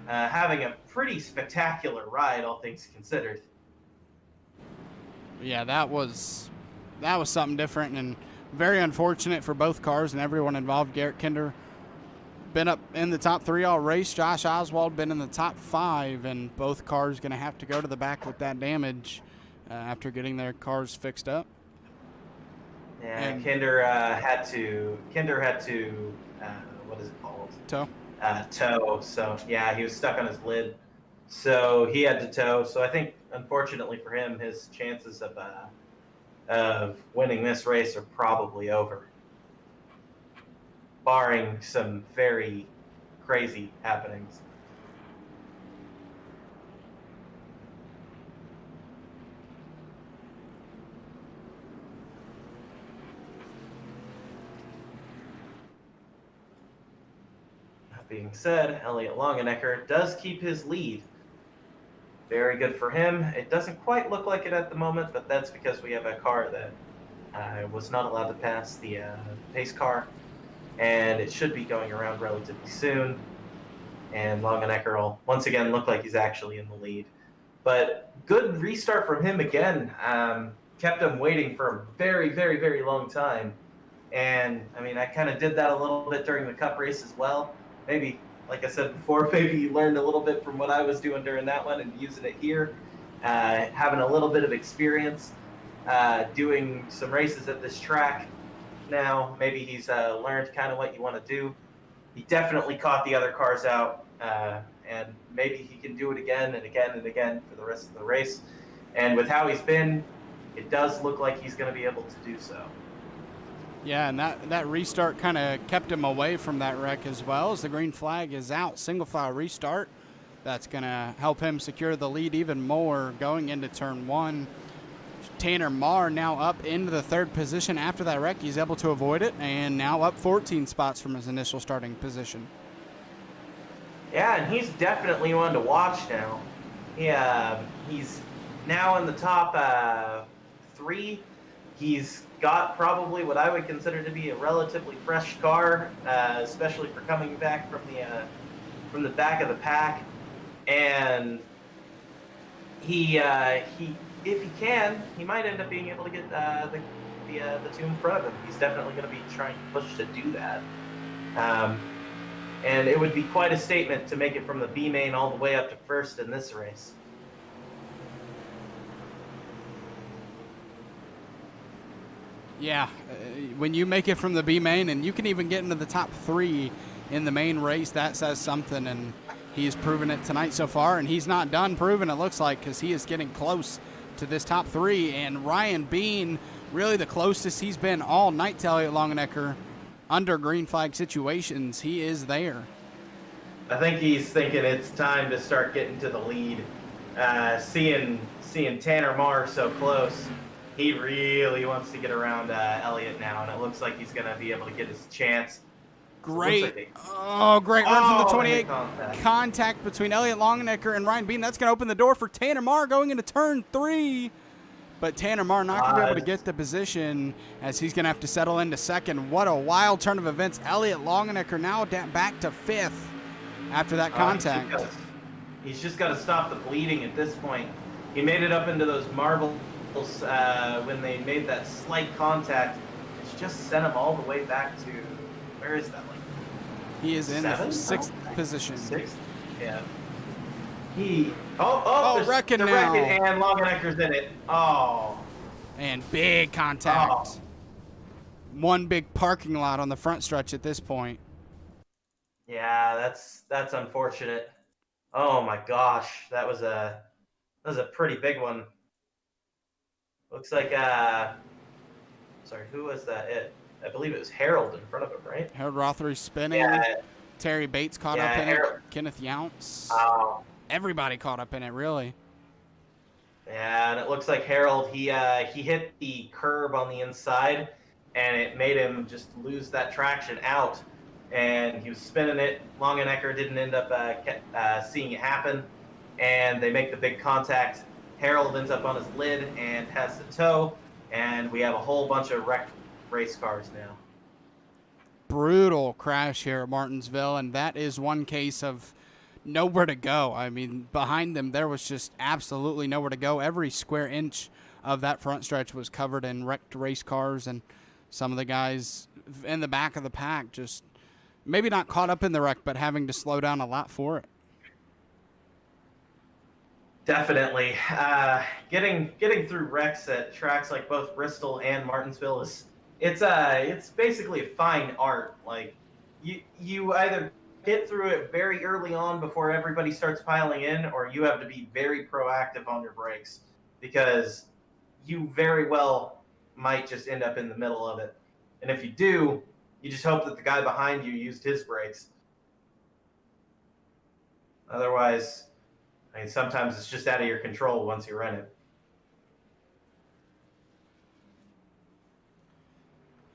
having a pretty spectacular ride, all things considered. Yeah, that was something different and very unfortunate for both cars and everyone involved. Garrett Kinder been up in the top 3 all race. Josh Oswald been in the top 5, and both cars going to have to go to the back with that damage after getting their cars fixed up. Yeah, and Kinder had to what is it called? Tow. Tow. So yeah, he was stuck on his lid, so he had to tow. So I think, unfortunately for him, his chances of winning this race are probably over, barring some very crazy happenings. That being said, Elliott Longenecker does keep his lead. Very good for him. It doesn't quite look like it at the moment, but that's because we have a car that was not allowed to pass the pace car, and it should be going around relatively soon. And Longenecker will once again look like he's actually in the lead. But good restart from him again. Kept him waiting for a very, very, very long time. And I mean, I kind of did that a little bit during the Cup race as well. Maybe, like I said before, maybe you learned a little bit from what I was doing during that one and using it here. Having a little bit of experience doing some races at this track now. Maybe he's learned kind of what you want to do. He definitely caught the other cars out, and maybe he can do it again and again and again for the rest of the race. And with how he's been, it does look like he's going to be able to do so. Yeah, and that restart kind of kept him away from that wreck as well, as the green flag is out. Single file restart. That's going to help him secure the lead even more going into turn 1. Tanner Marr now up into the 3rd position after that wreck. He's able to avoid it, and now up 14 spots from his initial starting position. Yeah, and he's definitely one to watch now. He's now in the top 3. He's got probably what I would consider to be a relatively fresh car, especially for coming back from the back of the pack. And he if he can, he might end up being able to get the two in front of him. He's definitely going to be trying to push to do that. And it would be quite a statement to make it from the B main all the way up to 1st in this race. Yeah, when you make it from the B main and you can even get into the top 3 in the main race, that says something, and he's proven it tonight so far, and he's not done proving, it looks like, because he is getting close to this top 3, and Ryan Bean, really the closest he's been all night to Elliott Longenecker under green flag situations. He is there. I think he's thinking it's time to start getting to the lead. Seeing Tanner Marr so close, he really wants to get around Elliott now, and it looks like he's going to be able to get his chance. Great. Great run from the 28. Contact between Elliott Longenecker and Ryan Bean. That's going to open the door for Tanner Marr going into turn 3. But Tanner Marr not going to be able to get the position, as he's going to have to settle into 2nd. What a wild turn of events. Elliott Longenecker now back to 5th after that contact. He's just got to stop the bleeding at this point. He made it up into those marbles when they made that slight contact. It's just sent him all the way back to, where is that? He is in the 6th position. 6th? Yeah. Wrecking now. And Longenecker's in it. Oh. And big contact. Oh. One big parking lot on the front stretch at this point. Yeah, that's unfortunate. Oh my gosh, that was a pretty big one. Looks like sorry, who was that? I believe it was Harold in front of him, right? Harold Rothery spinning. Yeah, Terry Bates caught up yeah, in it. Harold. Kenneth Younts. Oh, Everybody caught up in it, really. yeah, and it looks like Harold, he hit the curb on the inside, and it made him just lose that traction out. And he was spinning it. Longenecker didn't end up seeing it happen, and they make the big contact. Harold ends up on his lid and has to tow, and we have a whole bunch of wrecked race cars now. Brutal crash here at Martinsville, and that is one case of nowhere to go. I mean, behind them, there was just absolutely nowhere to go. Every square inch of that front stretch was covered in wrecked race cars, and some of the guys in the back of the pack just maybe not caught up in the wreck, but having to slow down a lot for it. Definitely. Getting through wrecks at tracks like both Bristol and Martinsville it's basically a fine art. Like you either get through it very early on before everybody starts piling in, or you have to be very proactive on your brakes, because you very well might just end up in the middle of it. And if you do, you just hope that the guy behind you used his brakes. Otherwise, I mean, sometimes it's just out of your control once you're in it.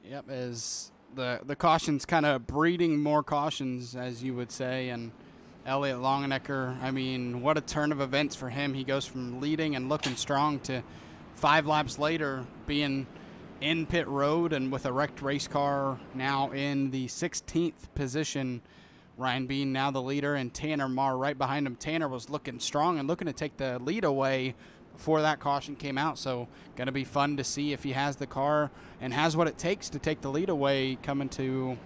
Yep, as the cautions kind of breeding more cautions, as you would say, and Elliot Longenecker, I mean, what a turn of events for him. He goes from leading and looking strong to 5 laps later being in pit road and with a wrecked race car now in the 16th position. Ryan Bean now the leader, and Tanner Marr right behind him. Tanner was looking strong and looking to take the lead away before that caution came out, so going to be fun to see if he has the car and has what it takes to take the lead away coming to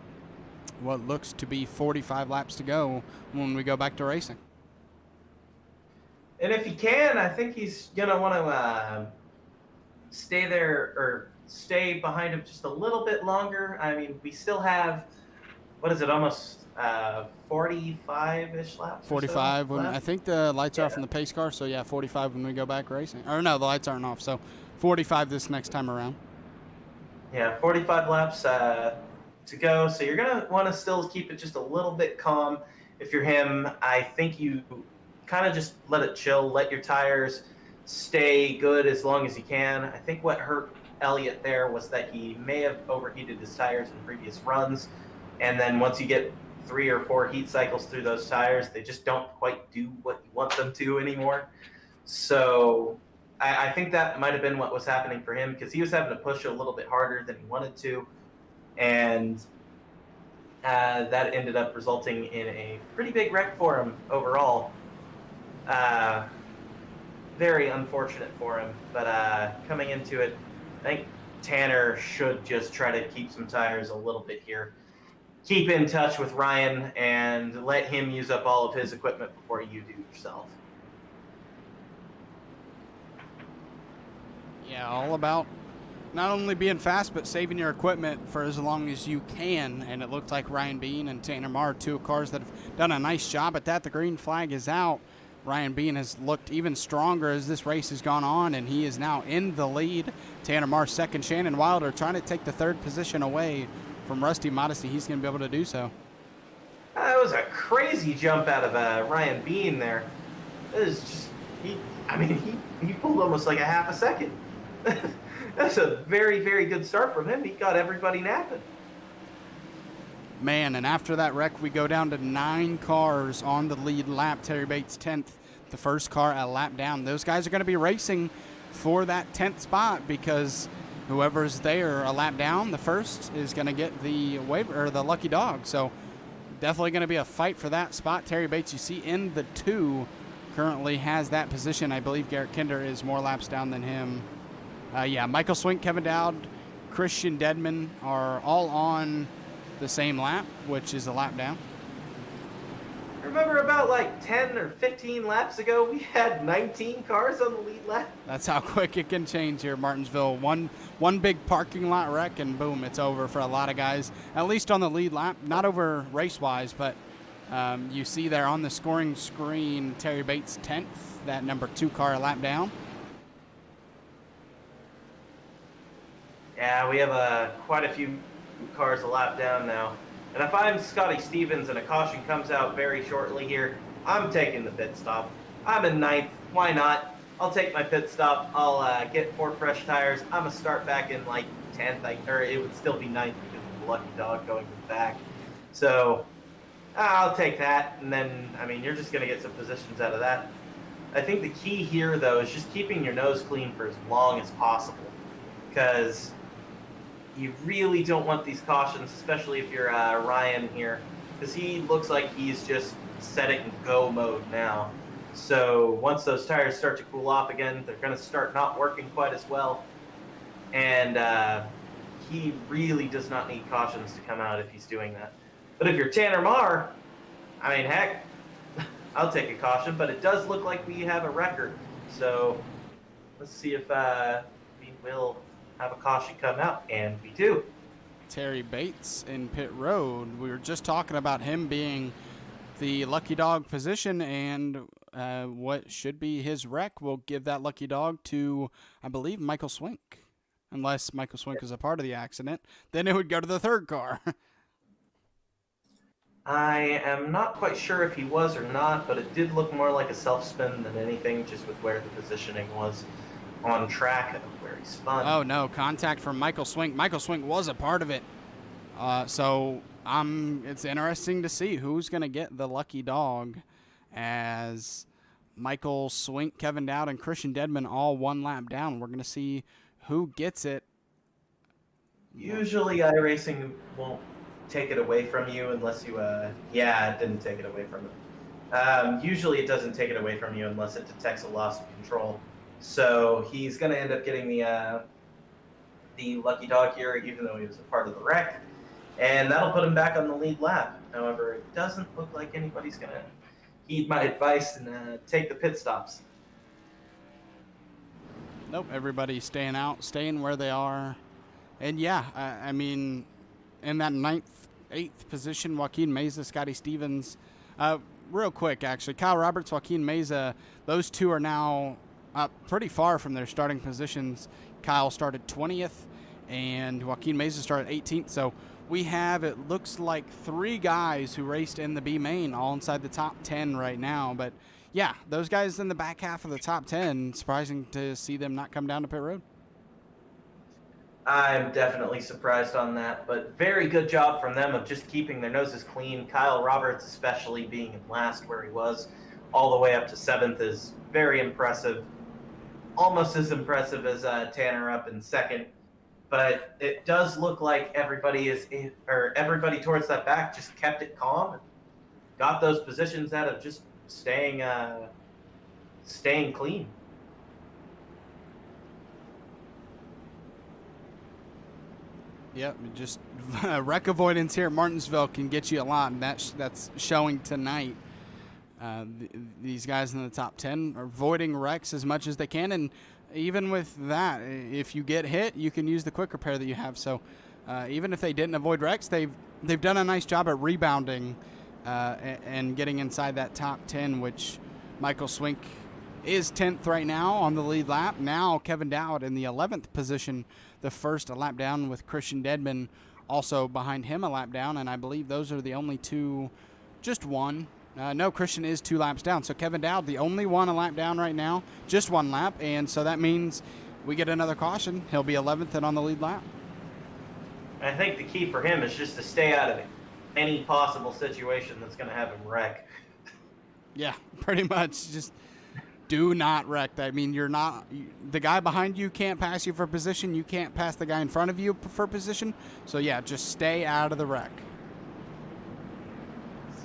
what looks to be 45 laps to go when we go back to racing. And if he can, I think he's going to want to stay there or stay behind him just a little bit longer. I mean, we still have, what is it, almost 45-ish laps. 45 when left. I think the lights are off in the pace car, so yeah, 45 when we go back racing. Or no, the lights aren't off, so 45 this next time around. Yeah, 45 laps to go. So you're going to want to still keep it just a little bit calm. If you're him, I think you kind of just let it chill, let your tires stay good as long as you can. I think what hurt Elliott there was that he may have overheated his tires in previous runs, and then once you get 3 or 4 heat cycles through those tires, they just don't quite do what you want them to anymore. So I think that might have been what was happening for him, because he was having to push a little bit harder than he wanted to, and that ended up resulting in a pretty big wreck for him overall. Very unfortunate for him, but coming into it, I think Tanner should just try to keep some tires a little bit here. Keep in touch with Ryan and let him use up all of his equipment before you do yourself. Yeah, all about not only being fast, but saving your equipment for as long as you can. And it looked like Ryan Bean and Tanner Marr, 2 cars that have done a nice job at that. The green flag is out. Ryan Bean has looked even stronger as this race has gone on, and he is now in the lead. Tanner Marr second. Shannon Wilder trying to take the 3rd position away from Rusty Modesty. He's going to be able to do so. That was a crazy jump out of Ryan Bean there. It was just, he pulled almost like a half a second. That's a very, very good start from him. He got everybody napping. Man, and after that wreck, we go down to 9 cars on the lead lap. Terry Bates 10th, the first car a lap down. Those guys are going to be racing for that 10th spot, because whoever's there a lap down, the first, is going to get the waiver or the lucky dog. So definitely going to be a fight for that spot. Terry Bates, you see in the 2, currently has that position. I believe Garrett Kinder is more laps down than him. Yeah, Michael Swink, Kevin Dowd, Christian Dedman are all on the same lap, which is a lap down. Remember about like 10 or 15 laps ago, we had 19 cars on the lead lap? That's how quick it can change here, Martinsville. One big parking lot wreck, and boom, it's over for a lot of guys, at least on the lead lap. Not over race-wise, but you see there on the scoring screen, Terry Bates 10th, that number 2 car a lap down. Yeah, we have quite a few cars a lap down now. And if I'm Scotty Stevens and a caution comes out very shortly here, I'm taking the pit stop. I'm in ninth. Why not? I'll take my pit stop. I'll get 4 fresh tires. I'm going to start back in like 10th, or it would still be ninth because of the lucky dog going to the back. So I'll take that. And then, I mean, you're just going to get some positions out of that. I think the key here, though, is just keeping your nose clean for as long as possible. Because you really don't want these cautions, especially if you're Ryan here, because he looks like he's just set it in go mode now. So once those tires start to cool off again, they're going to start not working quite as well. And he really does not need cautions to come out if he's doing that. But if you're Tanner Marr, I mean, heck, I'll take a caution, but it does look like we have a record. So let's see if we will have a caution come out, and we do. Terry Bates in pit road. We were just talking about him being the lucky dog position, and what should be his wreck will give that lucky dog to, I believe, Michael Swink. Unless Michael Swink is a part of the accident, then it would go to the third car. I am not quite sure if he was or not, but it did look more like a self-spin than anything, just with where the positioning was on track of where he spun. Oh, no. Contact from Michael Swink. Michael Swink was a part of it. So it's interesting to see who's going to get the lucky dog, as Michael Swink, Kevin Dowd, and Christian Dedman all 1 lap down. We're going to see who gets it. Usually iRacing won't take it away from you unless you, yeah, it didn't take it away from it. Usually it doesn't take it away from you unless it detects a loss of control. So he's going to end up getting the lucky dog here, even though he was a part of the wreck. And that'll put him back on the lead lap. However, it doesn't look like anybody's going to heed my advice and take the pit stops. Nope, everybody's staying out, staying where they are. And yeah, I mean, in that 9th, 8th position, Joaquin Meza, Scotty Stevens. Real quick, actually, Kyle Roberts, Joaquin Meza, those two are now pretty far from their starting positions. Kyle started 20th, and Joaquin Meza started 18th. So we have, it looks like, 3 guys who raced in the B main all inside the top 10 right now. But yeah, those guys in the back half of the top 10, surprising to see them not come down to pit road. I'm definitely surprised on that, but very good job from them of just keeping their noses clean. Kyle Roberts, especially being in last where he was, all the way up to 7th, is very impressive. Almost as impressive as Tanner up in 2nd. But it does look like everybody towards that back just kept it calm and got those positions out of just staying clean. Yep, just wreck avoidance here at Martinsville can get you a lot, and that's showing tonight. These guys in the top 10 are avoiding wrecks as much as they can, and even with that, if you get hit, you can use the quick repair that you have. So even if they didn't avoid wrecks, they've done a nice job at rebounding and getting inside that top 10, which Michael Swink is 10th right now on the lead lap. Now Kevin Dowd in the 11th position, the first a lap down, with Christian Dedman also behind him a lap down, and I believe those are the only two, just one. No, Christian is 2 laps down. So Kevin Dowd, the only one a lap down right now, just 1 lap, and so that means we get another caution. He'll be 11th and on the lead lap. I think the key for him is just to stay out of any possible situation that's going to have him wreck. Yeah, pretty much. Just do not wreck. I mean, the guy behind you can't pass you for position. You can't pass the guy in front of you for position. So yeah, just stay out of the wreck.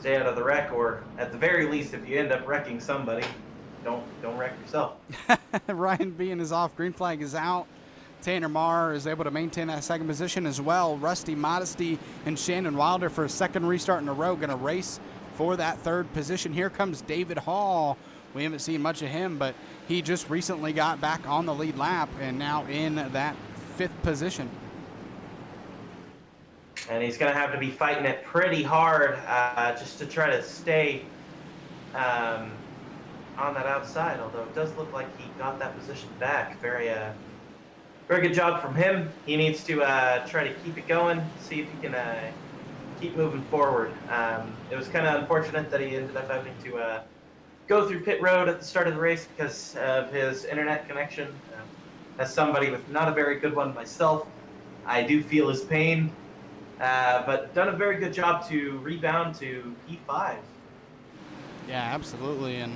Stay out of the wreck, or at the very least, if you end up wrecking somebody, don't wreck yourself. Ryan Bean is off. Green flag is out. Tanner Marr is able to maintain that 2nd position as well. Rusty Modesty and Shannon Wilder for a 2nd restart in a row, going to race for that 3rd position. Here comes David Hall. We haven't seen much of him, but he just recently got back on the lead lap and now in that 5th position. And he's going to have to be fighting it pretty hard just to try to stay on that outside, although it does look like he got that position back very very good job from him. He needs to try to keep it going, see if he can keep moving forward. It was kind of unfortunate that he ended up having to go through pit road at the start of the race because of his internet connection. As somebody with not a very good one myself, I do feel his pain, but done a very good job to rebound to P5. Yeah, absolutely. And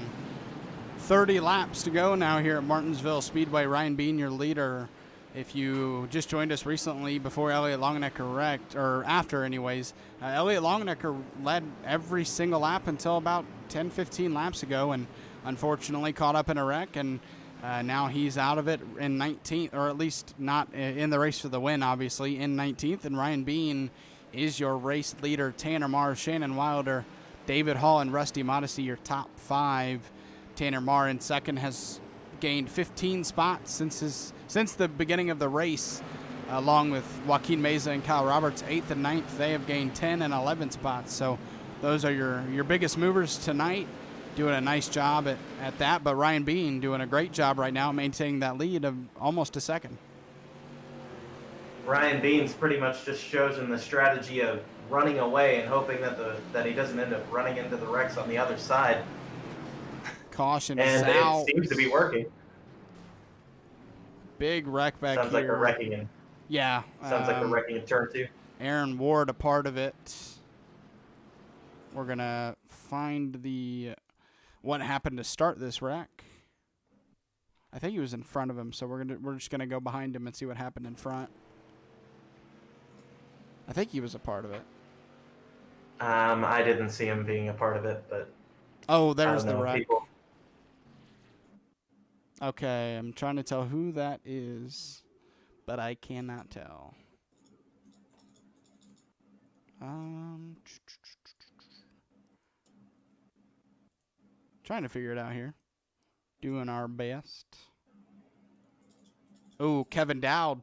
30 laps to go now here at Martinsville Speedway. Ryan Bean, your leader. If you just joined us recently before Elliott Longenecker wrecked, or after anyways, Elliott Longenecker led every single lap until about 10, 15 laps ago, and unfortunately caught up in a wreck, and now he's out of it in 19th, or at least not in the race for the win, obviously, in 19th, and Ryan Bean is your race leader. Tanner Marr, Shannon Wilder, David Hall, and Rusty Modesty, your top 5. Tanner Marr in second has gained 15 spots since the beginning of the race, along with Joaquin Meza and Kyle Roberts, 8th and 9th. They have gained 10 and 11 spots. So those are your biggest movers tonight, doing a nice job at that. But Ryan Bean doing a great job right now, maintaining that lead of almost a second. Ryan Bean's pretty much just chosen the strategy of running away and hoping that he doesn't end up running into the wrecks on the other side. Caution and is out. It seems to be working. Big wreck back Sounds here. Like a wrecking in. Yeah. Sounds like a wrecking in turn 2. Aaron Ward a part of it. We're gonna find what happened to start this wreck. I think he was in front of him, so we're just gonna go behind him and see what happened in front. I think he was a part of it. I didn't see him being a part of it, but oh, there's the wreck. People. Okay, I'm trying to tell who that is, but I cannot tell. Trying to figure it out here. Doing our best. Oh, Kevin Dowd.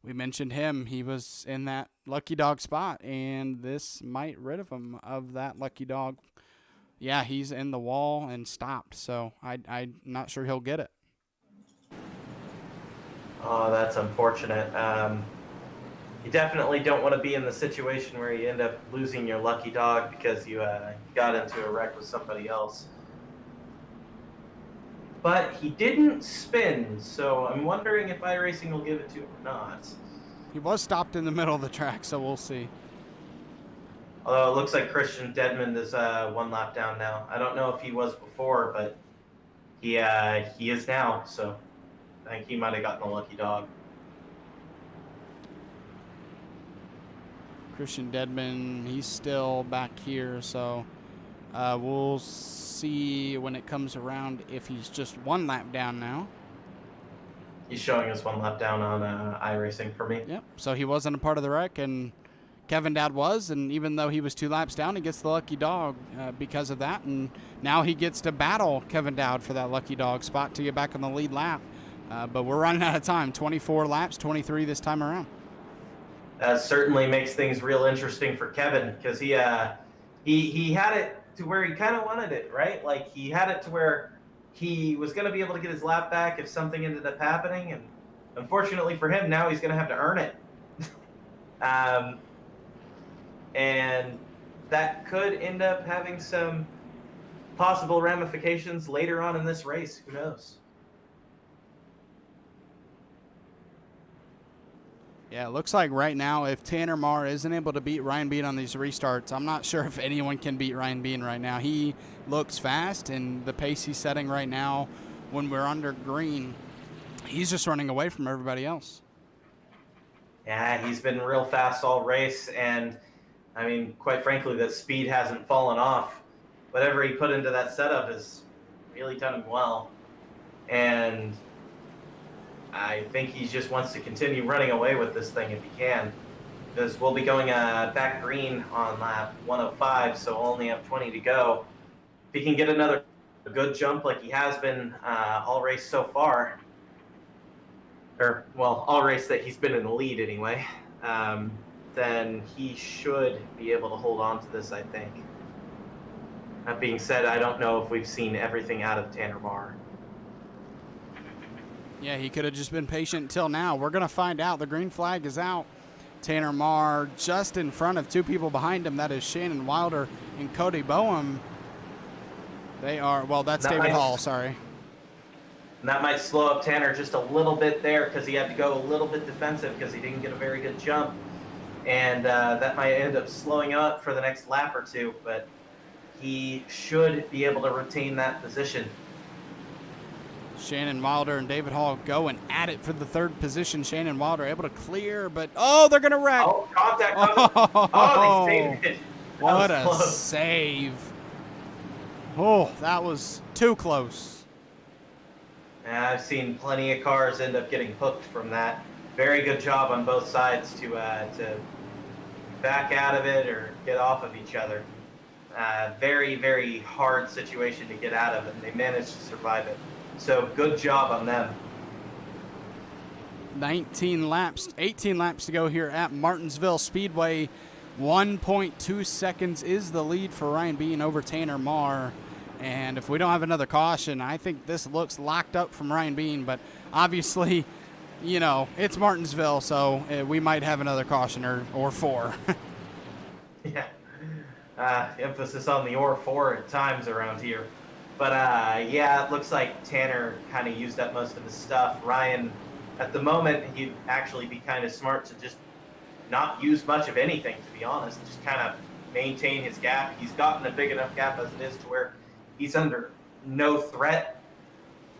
We mentioned him. He was in that lucky dog spot, and this might rid of him of that lucky dog. Yeah, he's in the wall and stopped, so I'm not sure he'll get it. Oh, that's unfortunate. You definitely don't want to be in the situation where you end up losing your lucky dog because you got into a wreck with somebody else. But he didn't spin, so I'm wondering if iRacing will give it to him or not. He was stopped in the middle of the track, so we'll see. Although it looks like Christian Dedmond is 1 lap down now. I don't know if he was before, but he is now, so I think he might have gotten the lucky dog. Christian Dedmond, he's still back here, so we'll see when it comes around if he's just 1 lap down now. He's showing us 1 lap down on iRacing for me. Yep, so he wasn't a part of the wreck, and Kevin Dowd was, and even though he was 2 laps down, he gets the lucky dog because of that, and now he gets to battle Kevin Dowd for that lucky dog spot to get back on the lead lap. But we're running out of time. 24 laps, 23 this time around. That certainly makes things real interesting for Kevin because he had it to where he kind of wanted it, right? Like he had it to where he was going to be able to get his lap back if something ended up happening, and unfortunately for him, now he's going to have to earn it. And that could end up having some possible ramifications later on in this race. Who knows? Yeah, it looks like right now, if Tanner Marr isn't able to beat Ryan Bean on these restarts, I'm not sure if anyone can beat Ryan Bean right now. He looks fast, and the pace he's setting right now when we're under green, he's just running away from everybody else. Yeah, he's been real fast all race, and I mean, quite frankly, the speed hasn't fallen off. Whatever he put into that setup has really done him well, and I think he just wants to continue running away with this thing if he can, because we'll be going back green on lap 105, so we'll only have 20 to go. If he can get another good jump like he has been all race so far, or, well, all race that he's been in the lead anyway, then he should be able to hold on to this, I think. That being said, I don't know if we've seen everything out of Tanner Marr. Yeah, he could have just been patient until now. We're going to find out. The green flag is out. Tanner Marr just in front of two people behind him. That is Shannon Wilder and Cody Boehm. They are, well, that's David Hall, sorry. And that might slow up Tanner just a little bit there because he had to go a little bit defensive because he didn't get a very good jump. And that might end up slowing up for the next lap or two, but he should be able to retain that position. Shannon Wilder and David Hall going at it for the third position. Shannon Wilder able to clear, but oh, they're going to wreck. Oh, contact. Oh, they saved it. What a save. Oh, that was too close. Yeah, I've seen plenty of cars end up getting hooked from that. Very good job on both sides to back out of it or get off of each other. Very, very hard situation to get out of, and they managed to survive it. So good job on them. 18 laps to go here at Martinsville Speedway. 1.2 seconds is the lead for Ryan Bean over Tanner Marr. And if we don't have another caution, I think this looks locked up from Ryan Bean. But obviously, you know, it's Martinsville, so we might have another caution or four. Yeah. Emphasis on the or four at times around here. But, yeah, it looks like Tanner kind of used up most of his stuff. Ryan, at the moment, he'd actually be kind of smart to just not use much of anything, to be honest. Just kind of maintain his gap. He's gotten a big enough gap as it is to where he's under no threat.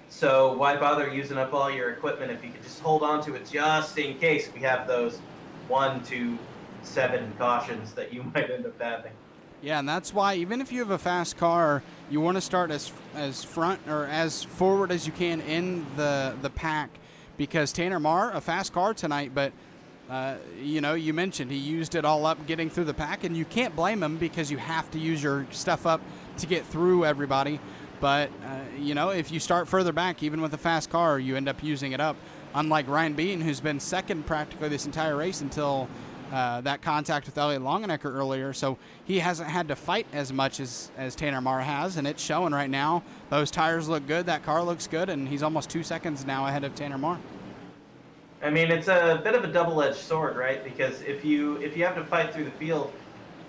So why bother using up all your equipment if you could just hold on to it just in case we have those 1 to 7 cautions that you might end up having. Yeah, and that's why even if you have a fast car, you want to start as front or as forward as you can in the pack, because Tanner Marr, a fast car tonight, but you know, you mentioned he used it all up getting through the pack, and you can't blame him because you have to use your stuff up to get through everybody. But you know, if you start further back, even with a fast car, you end up using it up. Unlike Ryan Bean, who's been second practically this entire race until that contact with Elliott Longenecker earlier, so he hasn't had to fight as much as Tanner Marr has, and it's showing right now. Those tires look good, that car looks good, and he's almost 2 seconds now ahead of Tanner Marr. I mean, it's a bit of a double-edged sword, right? Because if you have to fight through the field,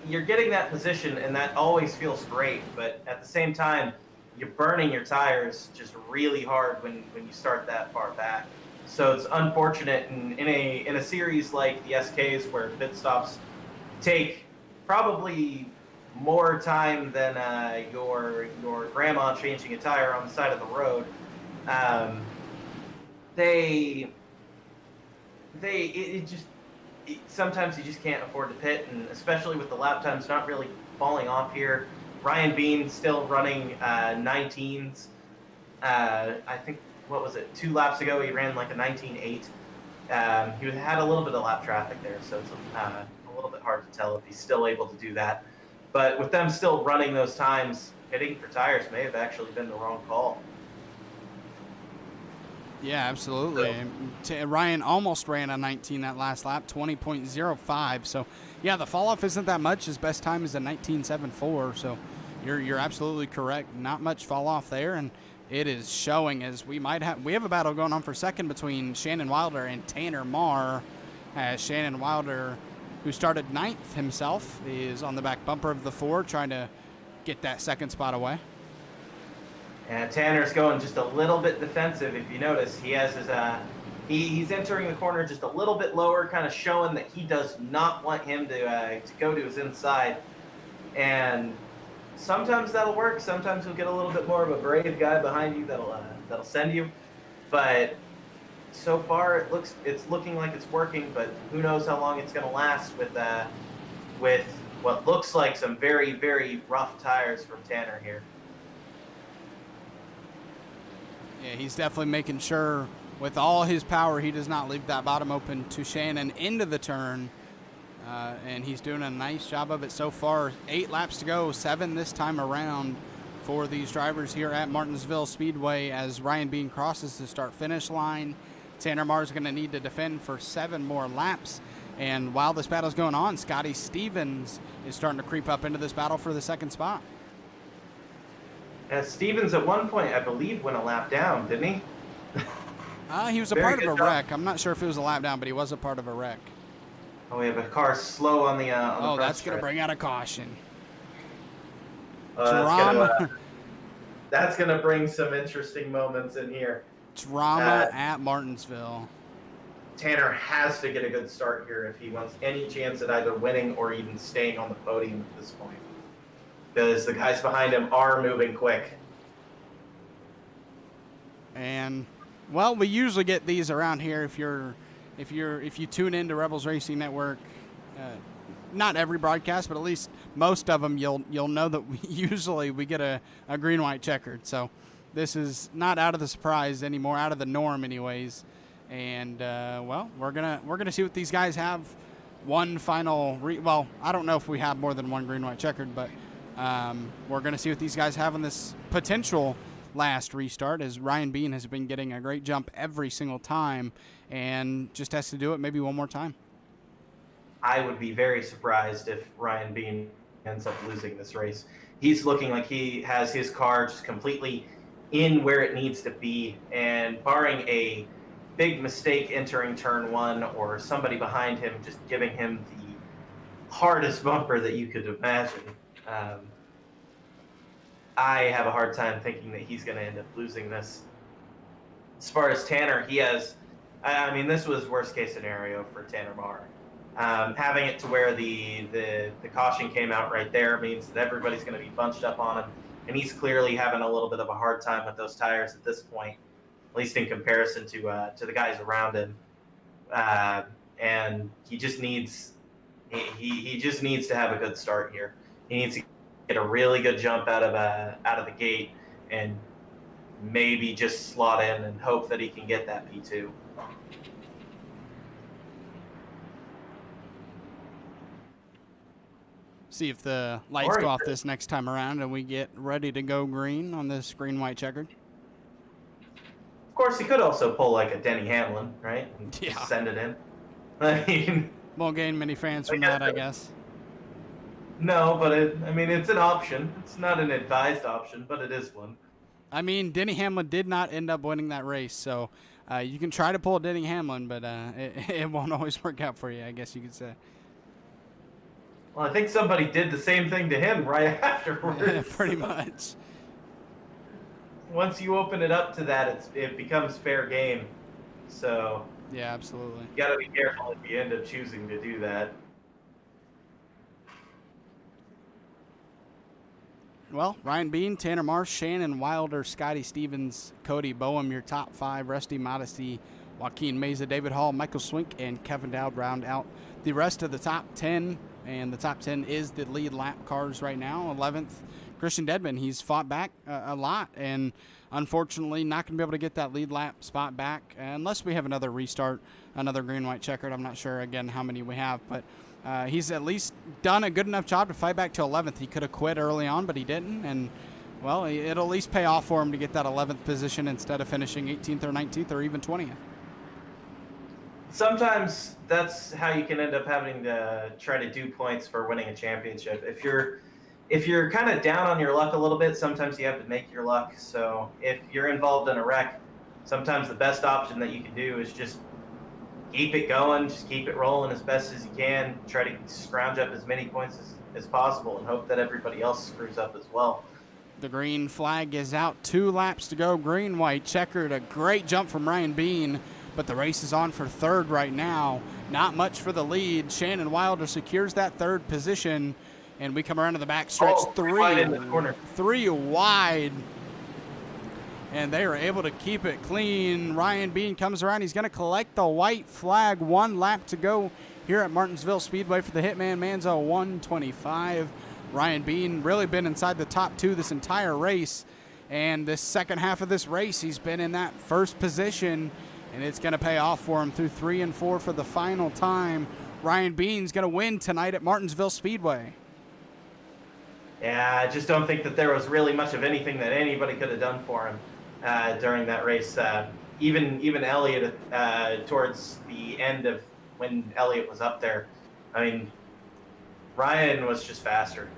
you're getting that position, and that always feels great. But at the same time, you're burning your tires just really hard when you start that far back. So it's unfortunate in a series like the SKs where pit stops take probably more time than your grandma changing a tire on the side of the road. Sometimes you just can't afford to pit, and especially with the lap times not really falling off here. Ryan Bean still running 19s. I think, what was it, 2 laps ago he ran like a 19.8. He had a little bit of lap traffic there, so it's a little bit hard to tell if he's still able to do that. But with them still running those times, pitting for tires may have actually been the wrong call. Yeah, absolutely. Ryan almost ran a 19 that last lap, 20.05. So, yeah, the fall off isn't that much. His best time is a 19.74. So, you're absolutely correct. Not much fall off there, and it is showing as we have a battle going on for second between Shannon Wilder and Tanner Marr. Shannon Wilder, who started 9th himself, is on the back bumper of the 4, trying to get that second spot away. And Tanner's going just a little bit defensive. If you notice, he has his he's entering the corner just a little bit lower, kind of showing that he does not want him to go to his inside. And sometimes that'll work. Sometimes you'll get a little bit more of a brave guy behind you that'll send you. But so far it's looking like it's working. But who knows how long it's going to last with what looks like some very, very rough tires from Tanner here. Yeah, he's definitely making sure with all his power he does not leave that bottom open to Shannon into the turn. And he's doing a nice job of it so far. 8 laps to go, 7 this time around for these drivers here at Martinsville Speedway as Ryan Bean crosses the start-finish line. Tanner Marr is going to need to defend for 7 more laps. And while this battle's going on, Scotty Stevens is starting to creep up into this battle for the second spot. Stevens at one point, I believe, went a lap down, didn't he? He was a Very part of good a job. wreck. I'm not sure if it was a lap down, but he was a part of a wreck. Oh, we have a car slow on the Oh, front that's going to stretch. bring out a caution. Drama. Drama. That's gonna bring some interesting moments in here. Drama at Martinsville. Tanner has to get a good start here if he wants any chance at either winning or even staying on the podium at this point, because the guys behind him are moving quick. And well, we usually get these around here if you tune into Rebels Racing Network. Not every broadcast, but at least most of them, you'll know that we get a green white checkered. So this is not out of the surprise anymore, out of the norm anyways. And well, we're gonna see what these guys have. One final well, I don't know if we have more than one green white checkered, but we're gonna see what these guys have on this potential last restart, as Ryan Bean has been getting a great jump every single time and just has to do it maybe one more time. I would be very surprised if Ryan Bean ends up losing this race. He's looking like he has his car just completely in where it needs to be, and barring a big mistake entering turn one or somebody behind him just giving him the hardest bumper that you could imagine, I have a hard time thinking that he's going to end up losing this. As far as Tanner, I mean, this was worst case scenario for Tanner Marr. Having it to where the caution came out right there means that everybody's going to be bunched up on him, and he's clearly having a little bit of a hard time with those tires at this point, at least in comparison to the guys around him. And he just needs to have a good start here. He needs to get a really good jump out of the gate and maybe just slot in and hope that he can get that P2. See if the lights go off this next time around and we get ready to go green on this green white checkered. Of course, he could also pull like a Denny Hamlin, right? And yeah. Just send it in. I mean, won't gain many fans from that, I guess. No, but it's an option. It's not an advised option, but it is one. I mean, Denny Hamlin did not end up winning that race, so you can try to pull Denny Hamlin, but it won't always work out for you, I guess you could say. Well, I think somebody did the same thing to him right afterwards. Pretty much. Once you open it up to that, it becomes fair game. So yeah, absolutely. You got to be careful if you end up choosing to do that. Well, Ryan Bean, Tanner Marsh, Shannon Wilder, Scotty Stevens, Cody Boehm, your top five. Rusty Modesty, Joaquin Meza, David Hall, Michael Swink, and Kevin Dowd round out the rest of the top 10. And the top 10 is the lead lap cars right now. 11th, Christian Dedman. He's fought back a lot, and unfortunately not going to be able to get that lead lap spot back unless we have another restart, another green-white checkered. I'm not sure, again, how many we have, but he's at least done a good enough job to fight back to 11th. He could have quit early on, but he didn't, and, well, it'll at least pay off for him to get that 11th position instead of finishing 18th or 19th or even 20th. Sometimes that's how you can end up having to try to do points for winning a championship. If you're kind of down on your luck a little bit, sometimes you have to make your luck. So if you're involved in a wreck, sometimes the best option that you can do is just keep it going, just keep it rolling as best as you can, try to scrounge up as many points as possible and hope that everybody else screws up as well. The green flag is out. 2 laps to go. Green, white, checkered. A great jump from Ryan Bean. But the race is on for third right now. Not much for the lead. Shannon Wilder secures that third position. And we come around to the back stretch. Three wide in the corner. 3 wide. And they are able to keep it clean. Ryan Bean comes around. He's going to collect the white flag. 1 lap to go here at Martinsville Speedway for the Hitman Manzo 125. Ryan Bean really been inside the top 2 this entire race. And this second half of this race, he's been in that first position. And it's going to pay off for him through 3 and 4 for the final time. Ryan Bean's going to win tonight at Martinsville Speedway. Yeah, I just don't think that there was really much of anything that anybody could have done for him during that race. Even Elliott towards the end of when Elliott was up there. I mean, Ryan was just faster.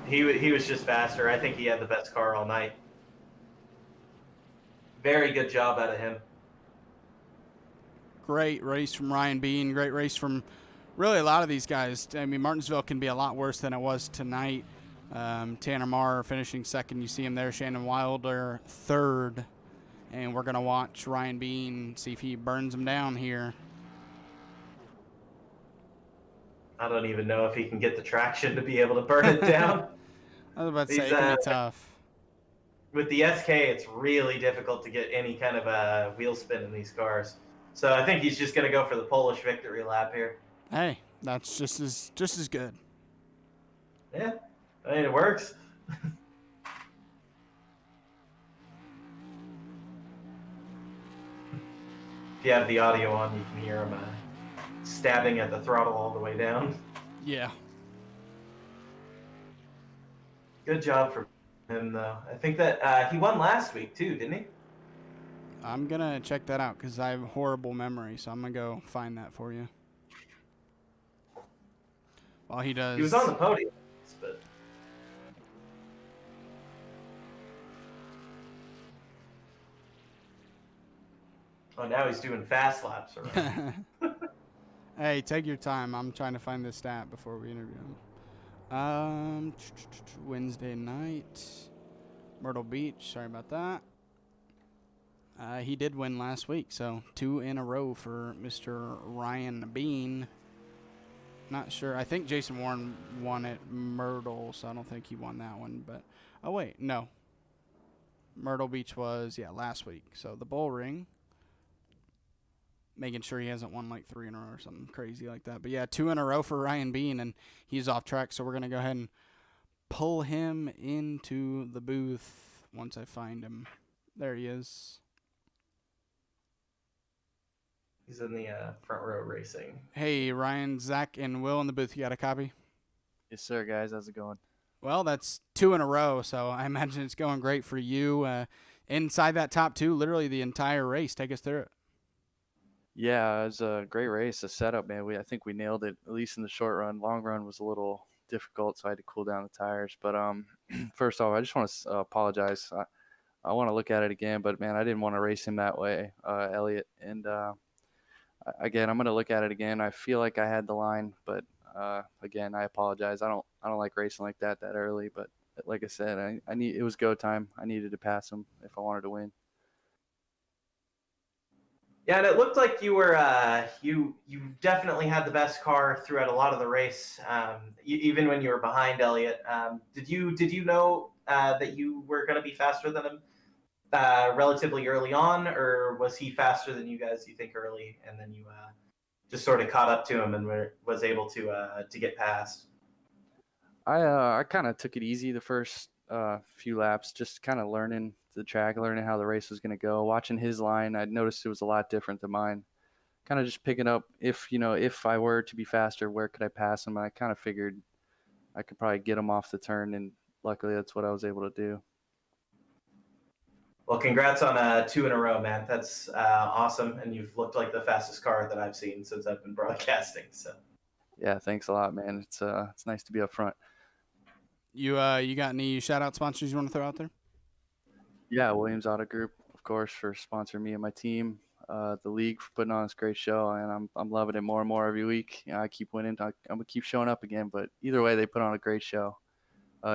He was just faster. I think he had the best car all night. Very good job out of him. great race from Ryan Bean. Great race from really a lot of these guys. I mean, Martinsville can be a lot worse than it was tonight. Tanner Marr finishing second. You see him there. Shannon Wilder third. And we're going to watch Ryan Bean, see if he burns him down here. I don't even know if he can get the traction to be able to burn it down. I was about to say, it can be tough. With the SK, it's really difficult to get any kind of a wheel spin in these cars. So I think he's just going to go for the Polish victory lap here. Hey, that's just as good. Yeah, I mean, it works. If you have the audio on, you can hear him stabbing at the throttle all the way down. Yeah. Good job for him, though. I think that he won last week, too, didn't he? I'm going to check that out because I have horrible memory, so I'm going to go find that for you. While he does. He was on the podium, but. Oh, now he's doing fast laps around. Hey, take your time. I'm trying to find this stat before we interview him. Wednesday night. Myrtle Beach. Sorry about that. He did win last week, so 2 in a row for Mr. Ryan Bean. Not sure. I think Jason Warren won at Myrtle, so I don't think he won that one. But oh wait, no. Myrtle Beach was last week. So the Bull Ring. Making sure he hasn't won like 3 in a row or something crazy like that. But yeah, 2 in a row for Ryan Bean, and he's off track. So we're gonna go ahead and pull him into the booth once I find him. There he is. He's in the front row racing. Hey, Ryan, Zach, and Will in the booth. You got a copy? Yes, sir, guys. How's it going? Well, that's 2 in a row, so I imagine it's going great for you. Inside that top 2, literally the entire race. Take us through it. Yeah, it was a great race. The setup, man. I think we nailed it, at least in the short run. Long run was a little difficult, so I had to cool down the tires. But first off, I just want to apologize. I want to look at it again, but man, I didn't want to race him that way, Elliot. And again, I'm going to look at it again. I feel like I had the line, but again, I apologize. I don't like racing like that early. But like I said, it was go time. I needed to pass him if I wanted to win. Yeah, and it looked like you were you definitely had the best car throughout a lot of the race, even when you were behind Elliott. Did you know that you were going to be faster than him relatively early on, or was he faster than you guys? You think early, and then you just sort of caught up to him and was able to get past? I kind of took it easy the first few laps, just kind of learning the track, learning how the race was going to go. Watching his line, I noticed it was a lot different than mine. Kind of just picking up if I were to be faster, where could I pass him? And I kind of figured I could probably get him off the turn, and luckily that's what I was able to do. Well, congrats on 2 in a row, man. That's awesome, and you've looked like the fastest car that I've seen since I've been broadcasting. So. Yeah, thanks a lot, man. It's nice to be up front. You got any shout-out sponsors you want to throw out there? Yeah, Williams Auto Group, of course, for sponsoring me and my team. The league for putting on this great show, and I'm loving it more and more every week. I keep winning. I'm gonna keep showing up again, but either way, they put on a great show.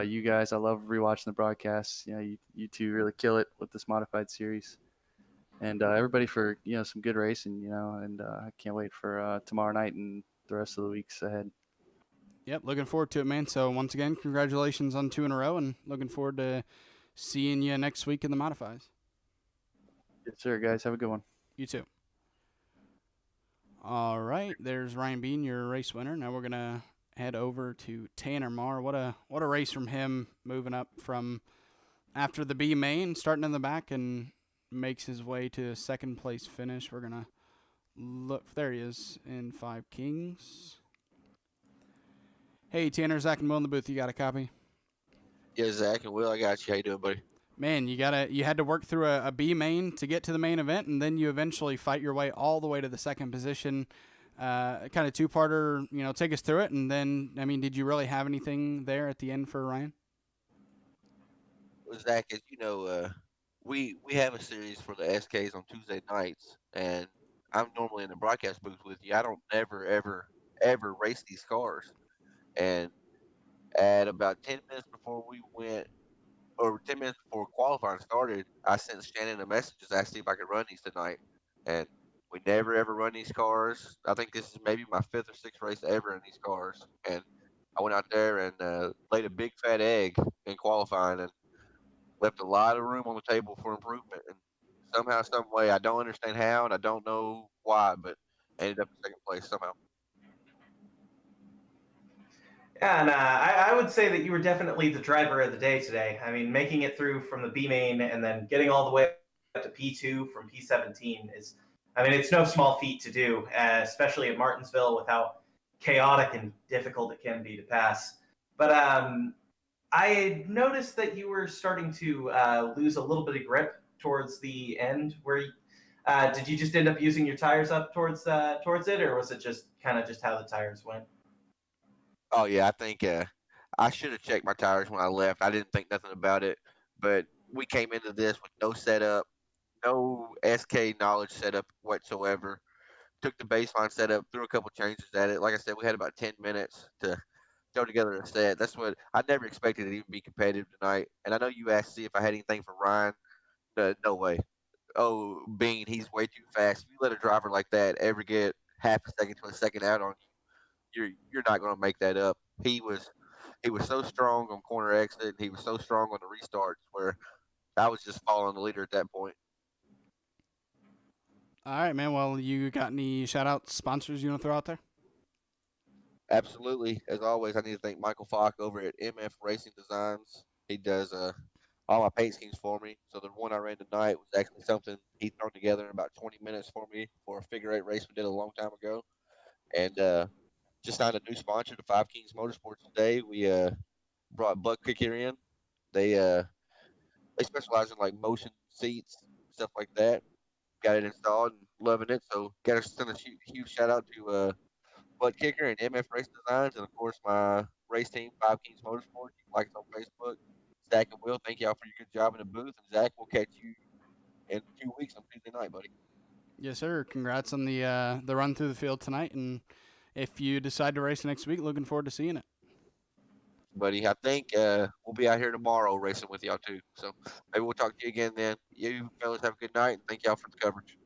You guys, I love rewatching the broadcasts. You two really kill it with this modified series, and everybody for some good racing. And I can't wait for tomorrow night and the rest of the weeks ahead. Yep, looking forward to it, man. So once again, congratulations on 2 in a row, and looking forward to seeing you next week in the modifies. Yes, sir, guys. Have a good one. You too. All right, there's Ryan Bean, your race winner. Now we're gonna head over to Tanner Marr. What a race from him, moving up from after the B main, starting in the back, and makes his way to a second place finish. We're gonna look. There he is in 5 Kings. Hey, Tanner, Zach, and Will in the booth. You got a copy? Yeah, Zach and Will, I got you. How you doing, buddy? Man, you had to work through a B main to get to the main event, and then you eventually fight your way all the way to the second position. Kind of 2-parter. Take us through it, and then did you really have anything there at the end for Ryan? Well, Zach, as you know, we have a series for the SKs on Tuesday nights, and I'm normally in the broadcast booth with you. I don't ever race these cars. And at about 10 minutes before we went, or 10 minutes before qualifying started, I sent Shannon a message just asked if I could run these tonight. And we never ever run these cars. I think this is maybe my fifth or sixth race ever in these cars. And I went out there and laid a big fat egg in qualifying and left a lot of room on the table for improvement. And somehow, some way, I don't understand how and I don't know why, but ended up in second place somehow. Yeah, and I would say that you were definitely the driver of the day today. I mean, making it through from the B main and then getting all the way up to P2 from P17 is, I mean, it's no small feat to do, especially at Martinsville with how chaotic and difficult it can be to pass. But I noticed that you were starting to lose a little bit of grip towards the end. Did you just end up using your tires up towards it, or was it just kind of just how the tires went? Oh yeah, I think I should have checked my tires when I left. I didn't think nothing about it, but we came into this with no setup, no SK knowledge setup whatsoever. Took the baseline setup, threw a couple changes at it. Like I said, we had about 10 minutes to throw together a set. That's what I never expected it to even be competitive tonight. And I know you asked to see if I had anything for Ryan. No way. Oh, Bean, he's way too fast. If you let a driver like that ever get half a second to a second out on you, you're not going to make that up. He was so strong on corner exit, and he was so strong on the restarts where I was just following the leader at that point. All right, man. Well, you got any shout out sponsors you want to throw out there? Absolutely. As always, I need to thank Michael Falk over at MF Racing Designs. He does all my paint schemes for me. So the one I ran tonight was actually something he thrown together in about 20 minutes for me for a figure eight race we did a long time ago. And just signed a new sponsor to Five Kings Motorsports today. We brought Buck Kicker in. They uh, they specialize in like motion seats, stuff like that. Got it installed and loving it. So got to send a huge shout out to Butt Kicker and MF Race Designs, and of course my race team, Five Kings Motorsports. You can like us on Facebook. Zach and Will, thank y'all for your good job in the booth. And Zach, we'll catch you in 2 weeks on Tuesday night, buddy. Yes, sir. Congrats on the run through the field tonight, and if you decide to race next week, looking forward to seeing it. Buddy, I think we'll be out here tomorrow racing with y'all too. So maybe we'll talk to you again then. You fellas have a good night, and thank y'all for the coverage.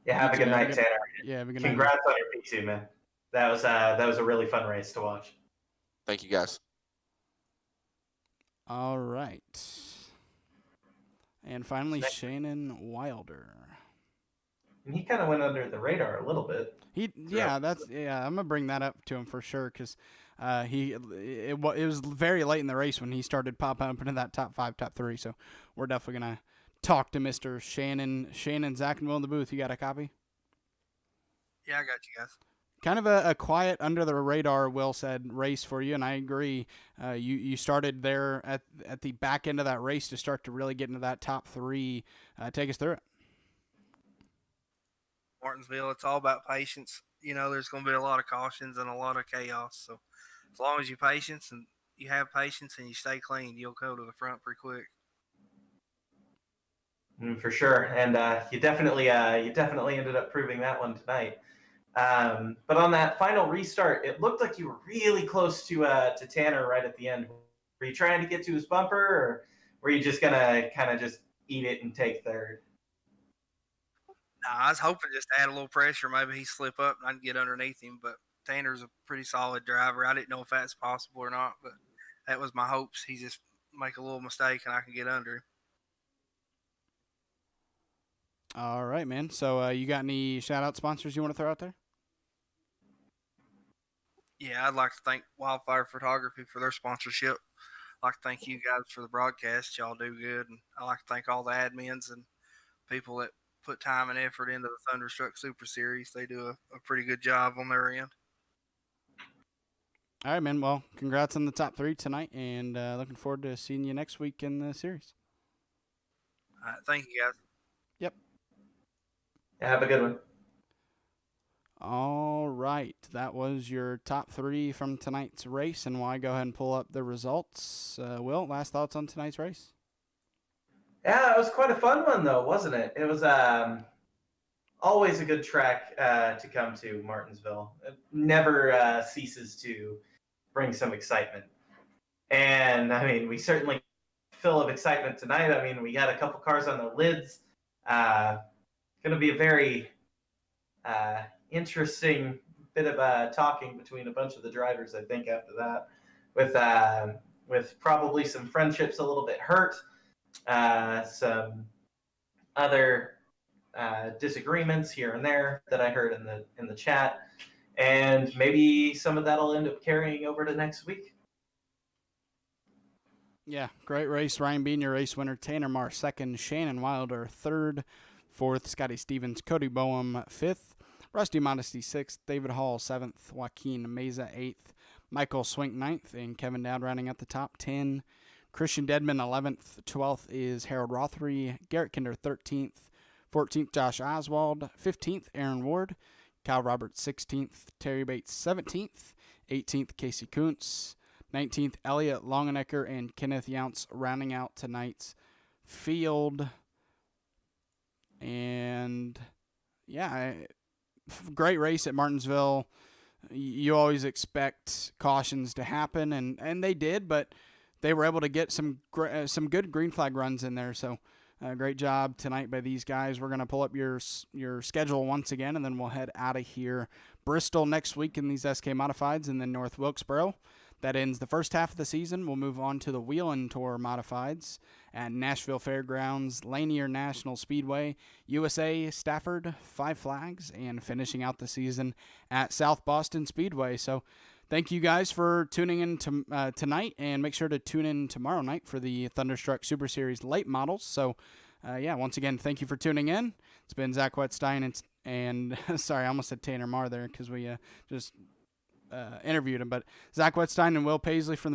Yeah, have You a too, good man. night, Tanner. Yeah, have a good night. Congrats on your P2, man. That was a really fun race to watch. Thank you, guys. All right. And finally, Shannon Wilder. And he kind of went under the radar a little bit. I'm gonna bring that up to him for sure because it was very late in the race when he started popping up into that top 5, top 3. So we're definitely gonna talk to Mr. Shannon, Zach, and Will in the booth. You got a copy? Yeah, I got you guys. Kind of a quiet, under the radar, Will said, race for you, and I agree. You started there at the back end of that race to start to really get into that top 3. Take us through it. Martinsville, it's all about patience. You know, there's going to be a lot of cautions and a lot of chaos. So as long as you have patience and you stay clean, you'll go to the front pretty quick. For sure, and you definitely ended up proving that one tonight. But on that final restart, it looked like you were really close to Tanner right at the end. Were you trying to get to his bumper, or were you just gonna kind of just eat it and take third? I was hoping just to add a little pressure. Maybe he slip up and I can get underneath him. But Tanner's a pretty solid driver. I didn't know if that's possible or not, but that was my hopes. He just make a little mistake and I can get under him. All right, man. So you got any shout-out sponsors you want to throw out there? Yeah, I'd like to thank Wildfire Photography for their sponsorship. I'd like to thank you guys for the broadcast. Y'all do good. And I'd like to thank all the admins and people that put time and effort into the Thunderstruck Super Series. They do a pretty good job on their end. All right, man. Well, congrats on the top 3 tonight, and looking forward to seeing you next week in the series. All right, thank you, guys. Yep. Yeah, have a good one. All right. That was your top 3 from tonight's race, and while I go ahead and pull up the results, Will, last thoughts on tonight's race? Yeah, it was quite a fun one, though, wasn't it? It was a always a good track to come to, Martinsville. It never ceases to bring some excitement. And I mean, we certainly full of excitement tonight. I mean, we got a couple cars on the lids. Going to be a very interesting bit of talking between a bunch of the drivers, I think, after that, with probably some friendships a little bit hurt, some other disagreements here and there that I heard in the chat, and maybe some of that'll end up carrying over to next week. Yeah, great race. Ryan Bean, your race winner. Tanner Marr, second. Shannon Wilder, third. Fourth, Scotty Stevens. Cody Boehm, fifth. Rusty Modesty, sixth. David Hall, seventh. Joaquin Meza, eighth. Michael Swink, ninth. And Kevin Dowd rounding out the top 10. Christian Dedman, 11th. 12th is Harold Rothery. Garrett Kinder, 13th. 14th, Josh Oswald. 15th, Aaron Ward. Kyle Roberts, 16th. Terry Bates, 17th. 18th, Casey Kuntz. 19th, Elliot Longenecker and Kenneth Younts rounding out tonight's field. And, yeah, great race at Martinsville. You always expect cautions to happen, and they did, but they were able to get some good green flag runs in there. So, great job tonight by these guys. We're going to pull up your schedule once again, and then we'll head out of here. Bristol next week in these SK Modifieds, and then North Wilkesboro. That ends the first half of the season. We'll move on to the Wheelin' Tour Modifieds at Nashville Fairgrounds, Lanier National Speedway, USA, Stafford, Five Flags, and finishing out the season at South Boston Speedway. So thank you guys for tuning in tonight, and make sure to tune in tomorrow night for the Thunderstruck Super Series late models. So, once again, thank you for tuning in. It's been Zach Wetstein and sorry, I almost said Tanner Marr there because we just interviewed him, but Zach Wetstein and Will Paisley from the